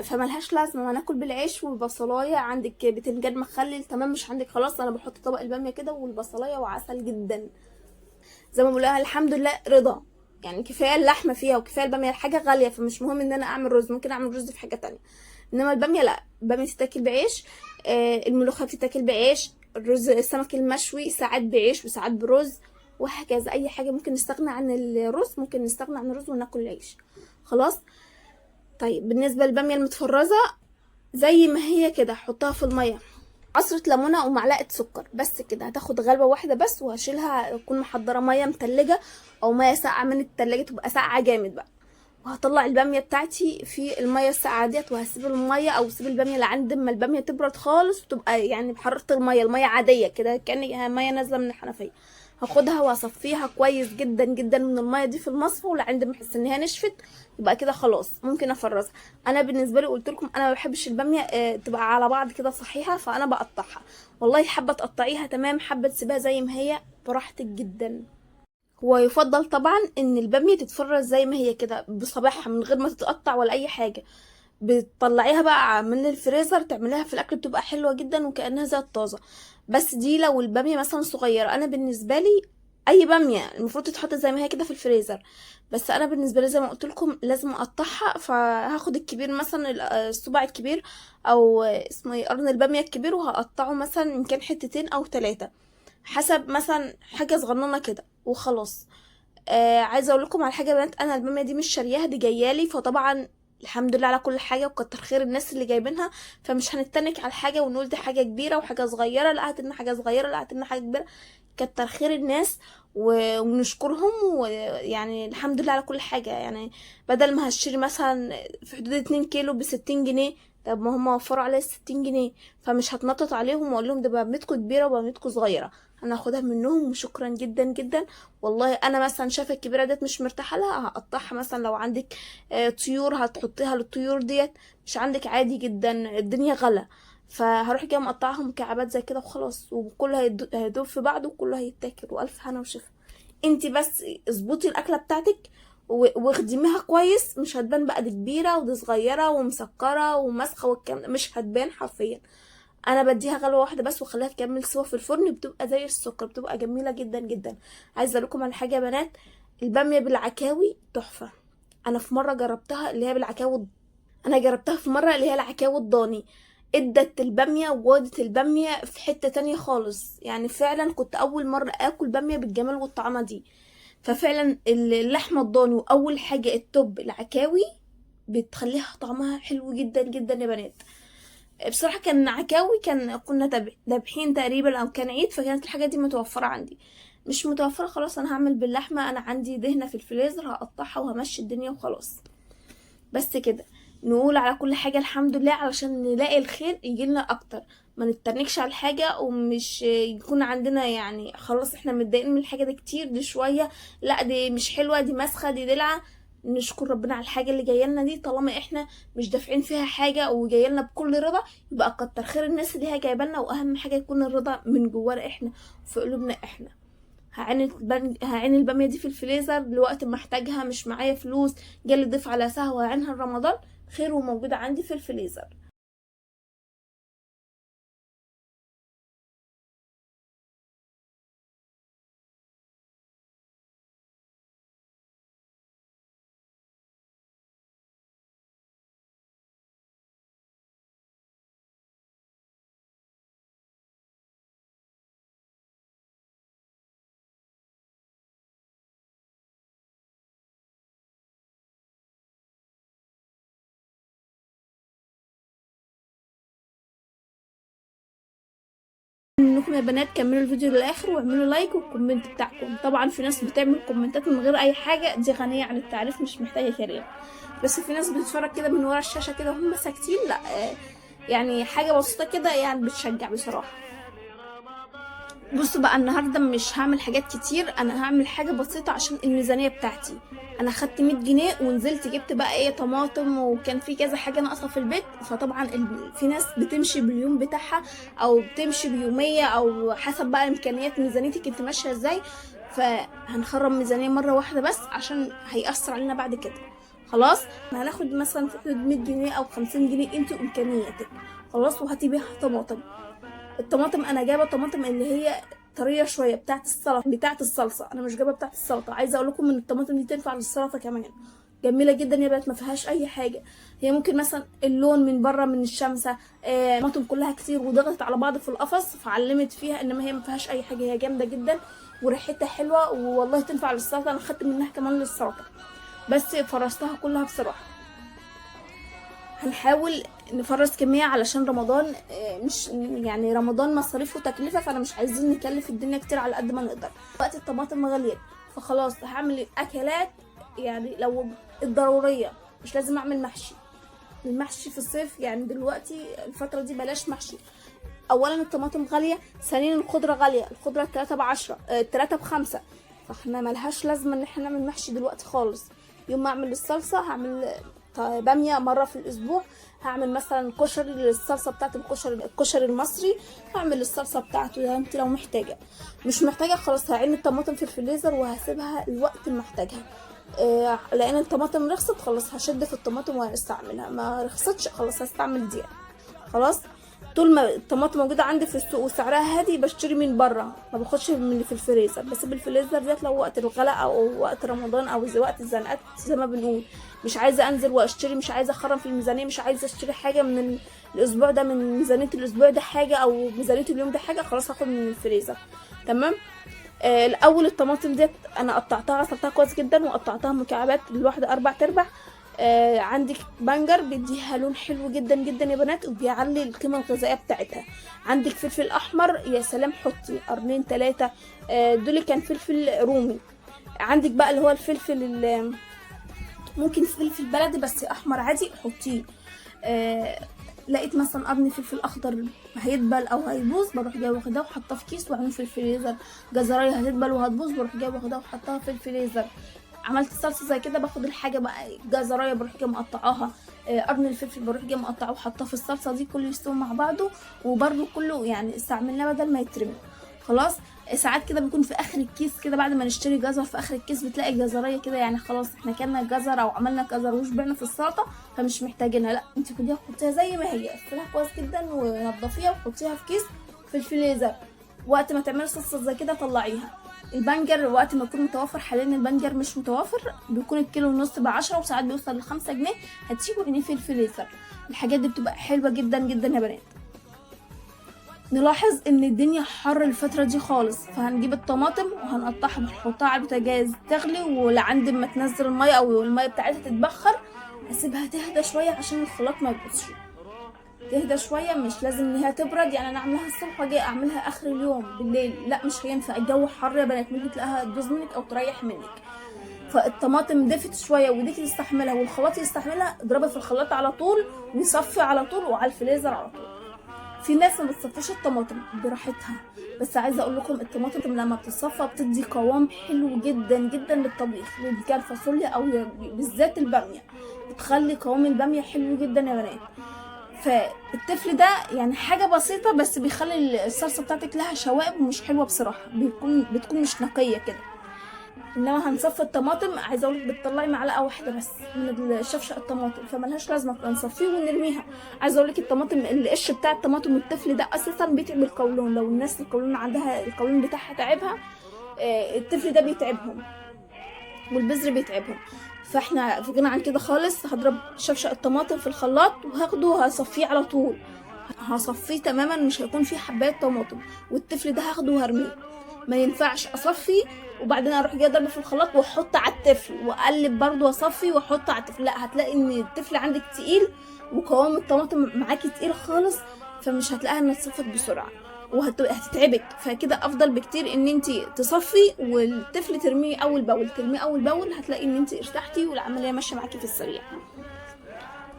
فملهاش لازمه، ما ناكل بالعيش والبصلايه، عندك بتنجان مخلل تمام، مش عندك خلاص انا بحط طبق الباميه كده والبصلايه وعسل جدا، زي ما بقولها الحمد لله رضا، يعني كفايه اللحمه فيها وكفايه الباميه، الحاجه غاليه فمش مهم ان انا اعمل رز، ممكن اعمل رز في حاجه تانية، انما الباميه لا، الباميه تتاكل بعيش، الملوخيه بتتاكل بعيش، الرز السمك المشوي ساعات بعيش وساعات برز، وهكذا اي حاجه ممكن نستغنى عن الرز ممكن نستغنى عن الرز وناكل العيش. خلاص. طيب بالنسبه للباميه المتفرزه زي ما هي كده حطها في الميه، عصرة ليمونة ومعلقة سكر بس كده، هتاخد غلبة واحدة بس، وهشيلها اكون محضرة مية متلجة او مية ساقعة من التلاجة تبقى ساقعة جامد بقى، وهطلع البامية بتاعتي في المية الساقعة ديت، وهسيب المية او اسيب البامية لعند ما البامية تبرد خالص وتبقى يعني بحرارة المية عادية كده كأن مية نازلة من الحنفية، هاخدها واصفيها كويس جدا جدا من الميه دي في المصفى، ولعند ما احس ان هي نشفت يبقى كده خلاص ممكن افرزها. انا بالنسبه لي قلت لكم انا ما بحبش الباميه تبقى على بعض كده صحيحه، فانا بقطعها، والله حابه تقطعيها تمام، حابه تسيبها زي ما هي براحتك جدا. ويفضل طبعا ان الباميه تتفرز زي ما هي كده بصباحها من غير ما تتقطع ولا اي حاجه، بتطلعيها بقى من الفريزر تعمليها في الاكل بتبقى حلوه جدا وكانها زي الطازه. بس دي لو الباميه مثلا صغيره، انا بالنسبه لي اي باميه المفروض تتحط زي ما هي كده في الفريزر، بس انا بالنسبه لي زي ما قلت لكم لازم اقطعها، فهاخد الكبير مثلا الصباع الكبير او اسمه ايه قرن الباميه الكبير، وهقطعه مثلا ان كان حتتين او 3 حسب مثلا حاجه صغننه كده وخلاص. عايزه اقول لكم على حاجه يا بنات، انا الباميه دي مش شارياها، دي جايالي، فطبعا الحمد لله على كل حاجه وكتر خير الناس اللي جايبينها، فمش هنتنك على حاجه ونقول دي حاجه كبيره وحاجه صغيره، لا هاتلنا حاجه صغيره لا هاتلنا حاجه كبيره، كتر خير الناس ونشكرهم، ويعني الحمد لله على كل حاجه، يعني بدل ما هشتري مثلا في حدود 2 كيلو ب60 جنيه، طب ما هم وفروا عليا 60 جنيه، فمش هتنطط عليهم واقول لهم ده بامتكم كبيره وبامتكم صغيره، انا هاخدها منهم وشكرا جدا جدا. والله انا مثلا شايفه الكبيره ديت مش مرتاحه لها هقطعها، مثلا لو عندك طيور هتحطيها للطيور ديت، مش عندك عادي جدا الدنيا غلا، فهروح جايه مقطعها مكعبات زي كده وخلاص، وكله هيدوب في بعضه وكله هيتاكل والف هنا وشفا. انتي بس اظبطي الاكله بتاعتك واخدميها كويس، مش هتبان بقى دي كبيره ودي صغيره ومسكره ومسخه والكلام ده، مش هتبان حرفيا. انا بديها غلوه واحده بس واخليها تكمل سوا في الفرن، بتبقى زي السكر، بتبقى جميله جدا جدا. عايزه اقول لكم على حاجه يا بنات، الباميه بالعكاوي تحفه، انا في مره جربتها اللي هي بالعكاوي، انا جربتها في مره اللي هي العكاوي الضاني، ادت البامية وودت البامية في حتة تانية خالص. يعني فعلا كنت اول مرة اكل بامية بالجمال والطعامة دي. ففعلا اللحمة الضاني واول حاجة التوب العكاوي بتخليها طعمها حلو جدا جدا يا بنات. بصراحة كان عكاوي، كنا دابحين تقريبا او كان عيد، فكانت الحاجة دي متوفرة عندي. مش متوفرة خلاص انا هعمل باللحمة، انا عندي دهنة في الفريزر هقطعها وهمشي الدنيا وخلاص. بس كده نقول على كل حاجة الحمد لله علشان نلاقي الخير يجيلنا اكتر، ما نتنكش على الحاجة ومش يكون عندنا يعني خلاص احنا متضايقين من الحاجة دي كتير، دي شوية لا دي مش حلوة، دي مسخة، دي دلعة. نشكر ربنا على الحاجة اللي جايلنا دي، طالما احنا مش دافعين فيها حاجة وجايلنا بكل رضا يبقى كتر خير الناس اللي هي جايبالنا. واهم حاجة يكون الرضا من جوانا احنا وفي قلوبنا احنا. هعين البامية دي في الفريزر لوقت ما احتاجها، مش معايا فلوس جالي ضيف على سهوة هعينها رمضان خير وموجودة عندي في الفريزر. انكم يا بنات كملوا الفيديو للاخر واعملوا لايك والكومنت بتاعكم. طبعا في ناس بتعمل كومنتات من غير اي حاجه، دي غنيه عن التعريف مش محتاجه كلام. بس في ناس بتتفرج كده من ورا الشاشه كده وهم ساكتين، لا يعني حاجه بسيطه كده يعني بتشجع بصراحه. بصوا بقى النهارده مش هعمل حاجات كتير، انا هعمل حاجه بسيطه عشان الميزانيه بتاعتي. انا خدت 100 جنيه ونزلت جبت بقى ايه طماطم، وكان في كذا حاجه ناقصه في البيت. فطبعا في ناس بتمشي باليوم بتاعها او بتمشي بيوميه او حسب بقى امكانيات ميزانيتك انت ماشيه ازاي. فهنخرم ميزانيه مره واحده بس عشان هيأثر علينا بعد كده. خلاص هناخد مثلا في حدود 100 جنيه او 50 جنيه انت وامكانياتك. خلاص وهاتي بيها طماطم. الطماطم انا جايبه طماطم اللي هي طريه شويه بتاعه السلطه بتاعه الصلصه، انا مش جايبه بتاعه السلطه. عايزه اقول لكم ان الطماطم دي تنفع للسلطه كمان، جميله جدا يا بنات ما فيهاش اي حاجه. هي ممكن مثلا اللون من بره من الشمسه الطماطم كلها كتير وضغطت على بعض في القفص فعلمت فيها، انما هي ما فيهاش اي حاجه، هي جامده جدا وريحتها حلوه والله تنفع للسلطه. انا خدت منها كمان للسلطه بس فرستها كلها بصراحه. هنحاول نفرز كمية علشان رمضان مش يعني رمضان مصاريفه تكلفة، فانا مش عايزين نكلف الدنيا كتير على قد ما نقدر. وقت الطماطم غالية فخلاص هعمل الاكلات يعني لو الضرورية، مش لازم اعمل محشي. المحشي في الصيف يعني دلوقتي الفترة دي بلاش محشي. اولا الطماطم غالية، ثانيا الخضرة غالية، الخضرة 3 ب10 3 ب5، فاحنا ملهاش لازمة ان احنا نعمل محشي دلوقتي خالص. يوم ما اعمل الصلصة هعمل باميه مره في الاسبوع، هعمل مثلا كشري للصلصه بتاعت الكشري المصري، هعمل الصلصه بتاعته ده انت لو محتاجه. مش محتاجه خلاص هعين الطماطم في الفريزر وهسيبها الوقت اللي محتاجها. لان الطماطم رخصت خلاص هشد في الطماطم وهستعملها، ما رخصتش خلاص هستعمل دي. خلاص طول ما الطماطم موجوده عندي في السوق وسعرها هادي بشتري من بره، ما باخدش من اللي في الفريزر. بسيب الفريزر ديت لو وقت الغلاء او وقت رمضان او وقت الزنقات زي ما بنقول، مش عايزه انزل واشتري، مش عايزه اخرم في الميزانيه، مش عايزه اشتري حاجه من الاسبوع ده، من ميزانيه الاسبوع ده حاجه او ميزانيه اليوم ده حاجه، خلاص هاخد من الفريزر. تمام. الاول الطماطم ديت انا قطعتها غسلتها كويس جدا وقطعتها مكعبات الواحده 4/4. عندك بنجر بيديها لون حلو جدا جدا يا بنات وبيعلي القيمه الغذائيه بتاعتها. عندك فلفل احمر يا سلام حطي قرنين 3 دول كان فلفل رومي. عندك بقى اللي هو الفلفل ممكن فلفل بلدي بس احمر عادي حطيه. لقيت مثلا قرن فلفل اخضر هيدبل او هيبوظ بروح جايه واخداه وحطاه في كيس وعينه في الفريزر. جزرايه هتدبل وهتبوظ بروح جايه واخداها وحطها في الفريزر. عملت صلصه زي كده باخد الحاجه بقى جزرايه بروح جايه مقطعاها، قرن الفلفل بروح جايه مقطعه وحطاه في الصلصه دي كله يستوي مع بعضه وبرده كله يعني استعملناه بدل ما يترمي. خلاص ساعات كده بيكون في اخر الكيس كده بعد ما نشتري جزر في اخر الكيس بتلاقي جزريه كده، يعني خلاص احنا كلنا جزر او عملنا جزر وشبعنا في السلطه فمش محتاجينها، لا انت خديها حطيها زي ما هي اغسليها كويس جدا ونضفيها وحطيها في كيس في الفريزر. وقت ما تعملي صلصه زي كده طلعيها البنجر وقت ما يكون متوفر، حاليا البنجر مش متوفر، بيكون الكيلو ونص ب10 وساعات بيوصل ل5 جنيه، هتسيبه عينيه في الفريزر. الحاجات دي بتبقى حلوه جدا جدا يا بنات. نلاحظ ان الدنيا حر الفتره دي خالص، فهنجيب الطماطم وهنقطعها ونحطها على البوتاجاز تغلي، ولعند ما تنزل الميه او الميه بتاعتها تتبخر هسيبها تهدى شويه عشان الخلاط ما يبوظش. تهدى شويه، مش لازم ان هي تبرد، يعني انا اعملها الصبح واجي اعملها اخر اليوم بالليل، لا مش هينفع، الجو حر يا بنات، ممكن تلاقيها تبوظ منك او تريح منك. فالطماطم دفت شويه وديك تستحملها والخلاط يستحملها، اضربها في الخلاط على طول وصفي على طول وعلى الفريزر على طول. في ناس ما بتصفيش الطماطم براحتها، بس عايزه اقول لكم الطماطم لما بتصفى بتدي قوام حلو جدا جدا للطبيخ، ان كان فاصوليا او بالذات الباميه، بتخلي قوام الباميه حلو جدا يا بنات. فالتفل ده يعني حاجه بسيطه بس بيخلي الصلصه بتاعتك لها شوائب ومش حلوه بصراحه، بتكون مش نقيه كده. انما هنصفي الطماطم، عايزه اقولك بتطلعي معلقه واحده بس من شفشق الطماطم، فملهاش لازمه نصفيه ونرميها. عايزه اقولك الطماطم القش بتاع الطماطم والتفل ده اساسا بيتعب القولون، لو الناس القولون عندها القولون بتاعها تعبها، التفل ده بيتعبهم والبذر بيتعبهم. فاحنا فوقنا عن كده خالص، هضرب شفشق الطماطم في الخلاط وهاخده وهصفيه على طول، هصفيه تماما، مش هيكون فيه حبايات طماطم، والتفل ده هاخده وهرميه. ما ينفعش اصفي وبعدين اروح جايه ضربه في الخلاط واحط على التفل واقلب برضو واصفي واحط على التفل، لا هتلاقي ان التفل عندك تقيل وقوام الطماطم معاكي تقيل خالص، فمش هتلاقيها انها اتصفت بسرعه وهتتعبك. فكده افضل بكتير ان انت تصفي والتفل ترميه اول باول، هتلاقي ان انت ارتحتي والعمليه ماشيه معاكي في السريع.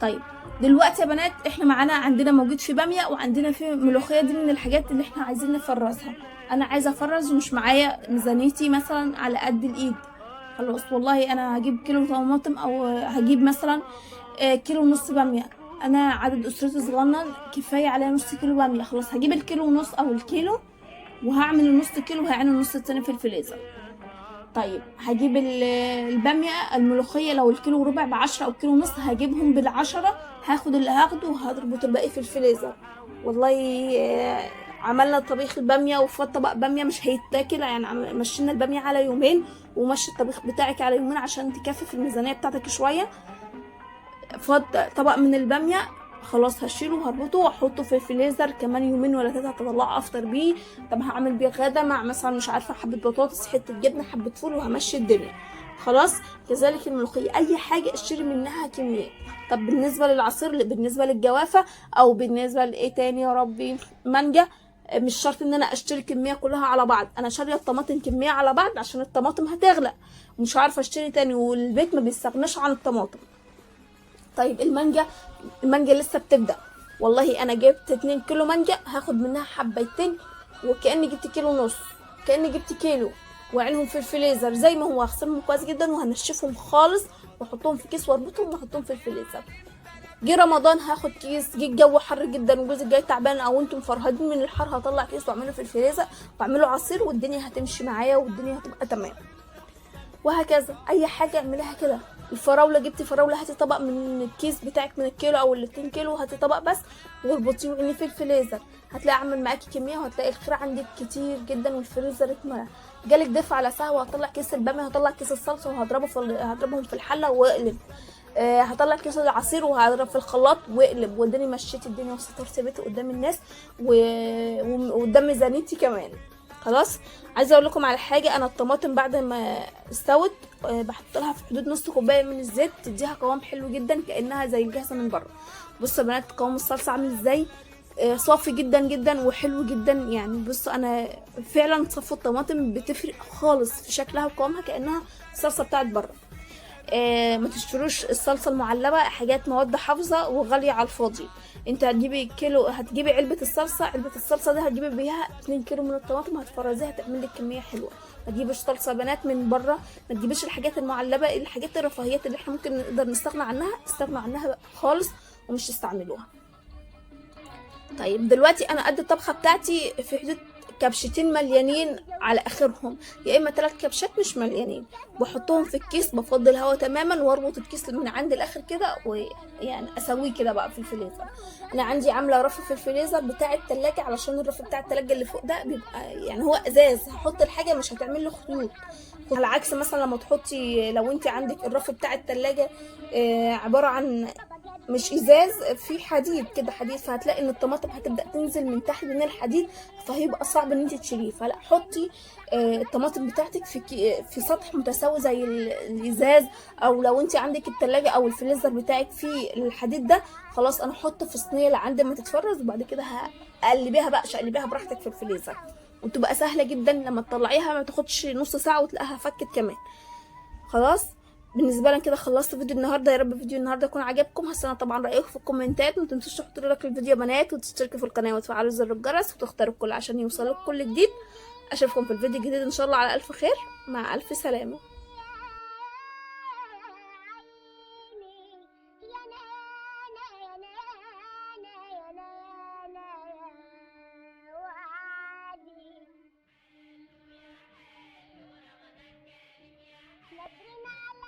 طيب دلوقتي يا بنات احنا عندنا موجود في باميه وعندنا في ملوخيه، دي من الحاجات اللي احنا عايزين نفرزها. انا عايزه افرز ومش معايا ميزانيتي مثلا على قد الايد، خلاص والله انا هجيب كيلو طماطم او هجيب مثلا كيلو ونص باميه، انا عدد اسرتي صغنن كفايه عليا نص كيلو باميه، خلاص هجيب الكيلو ونص او الكيلو وهعمل النص كيلو وهعين النص التاني في الفريزر. طيب هجيب الباميه الملوخيه لو الكيلو وربع ب10 او كيلو ونص، هجيبهم بال10، هاخد اللي هاخده وهضربه الباقي في الفريزر. والله عملنا طبيخ الباميه وفات طبق باميه مش هيتاكل، يعني مشينا الباميه على يومين ومشي الطبيخ بتاعك على يومين عشان تكفي الميزانيه بتاعتك شويه. فات طبق من الباميه، خلاص هشيله وهربطه واحطه في الفريزر كمان يومين ولا 3 هطلعه افطر بيه. طب هعمل بيه غدا مع مثلا مش عارفه حبه بطاطس، حته جبنه، حبه فول، وهمشي الدنيا خلاص. كذلك الملوخيه، اي حاجه اشتري منها كميه. طب بالنسبه للعصير، بالنسبه للجوافه او بالنسبه لايه تاني يا ربي، مانجا، مش شرط ان انا اشتري كميه كلها على بعض، انا شاريه الطماطم كميه على بعض عشان الطماطم هتغلى ومش عارفه اشتري تاني، والبيت ما بيستغناش عن الطماطم. طيب المانجا لسه بتبدا، والله انا جبت 2 كيلو مانجا، هاخد منها حبايتين وكاني جبت كيلو ونص، كاني جبت كيلو، وعينهم في الفريزر زي ما هو، هغسلهم كويس جدا وهنشفهم خالص واحطهم في كيس واربطهم واحطهم في الفريزر. جه رمضان هاخد كيس، جه الجو حر جدا وجوزي جاي تعبان او انتم فرهدين من الحر، هطلع كيس واعمله في الفريزر واعمله عصير والدنيا هتمشي معايا والدنيا هتبقى تمام. وهكذا اي حاجه اعملها كده. الفراوله، جبتي فراوله، هاتي طبق من الكيس بتاعك من الكيلو او ال2 كيلو، هاتي طبق بس واربطيه وعينيه في الفريزر، هتلاقي عامل معاكي كميه وهتلاقي الخير عندك كتير جدا والفريزر اتملى. جالك دفع على ساعه وهطلع كيس الباميه، هطلع كيس الصلصه هضربهم في الحله واقلب، هطلع كيس العصير وهضرب في الخلاط واقلب، وداني مشيت الدنيا وسترت بيتي قدام الناس وقدام ميزانيتي كمان. خلاص عايزه اقول لكم على حاجه، انا الطماطم بعد ما استوت بحط لها في حدود نص كوبايه من الزيت، تديها قوام حلو جدا كانها زي الجاهزه من بره. بصوا يا بنات قوام الصلصه عامل ازاي، صافي جدا جدا وحلو جدا. يعني بصوا انا فعلا صفوا الطماطم بتفرق خالص في شكلها وقوامها كانها الصلصه بتاعت بره. ما تشتروش الصلصه المعلبه، حاجات مواد حافظه وغاليه على الفاضي. انت هتجيبي علبه الصلصه دي هتجيبي بيها 2 كيلو من الطماطم، هتفرزيها هتعمل لك كميه حلوه. ما تجيبش صلصه بنات من بره، ما تجيبش الحاجات المعلبه، الحاجات الرفاهيات اللي احنا ممكن نقدر نستغنى عنها خالص ومش تستعملوها. طيب دلوقتي انا قد الطبخه بتاعتي في حدود كبشتين مليانين على اخرهم، يا اما 3 كبشات مش مليانين. بحطهم في الكيس، بفضي الهواء تماما واربط الكيس من عند الاخر كده، ويعني اسويه كده بقى في الفريزر. انا عندي عامله رف في الفريزر بتاع التلاجة، علشان الرف بتاع التلاجة اللي فوق ده بيبقى يعني هو ازاز، هحط الحاجه مش هتعمل له خيوط. على عكس مثلا لما تحطي، لو انت عندك الرف بتاع التلاجة عباره عن مش ازاز، في حديد كده، حديد، فهتلاقي ان الطماطم هتبدا تنزل من تحت من الحديد، فهيبقى صعب ان انت تشيليه. فلا، حطي الطماطم بتاعتك في سطح متساوي زي الازاز، او لو انت عندك التلاجة او الفريزر بتاعك في الحديد ده، خلاص انا احط في صينيه لعند ما تتفرز، وبعد كده هقلبيها بقى، شقلبيها براحتك في الفريزر، وتبقى سهله جدا لما تطلعيها، ما تاخدش نص ساعه وتلاقيها فكت كمان. خلاص، بالنسبه لنا كده خلصت فيديو النهارده. يا رب فيديو النهارده يكون عجبكم. هستنى طبعا رايكم في الكومنتات، ما تنسوش تحطوا لايك للفيديو يا بنات، وتشتركوا في القناه وتفعلوا زر الجرس وتختاروا الكل عشان يوصلك كل جديد. اشوفكم في الفيديو الجديد ان شاء الله على الف خير، مع الف سلامه. Latrina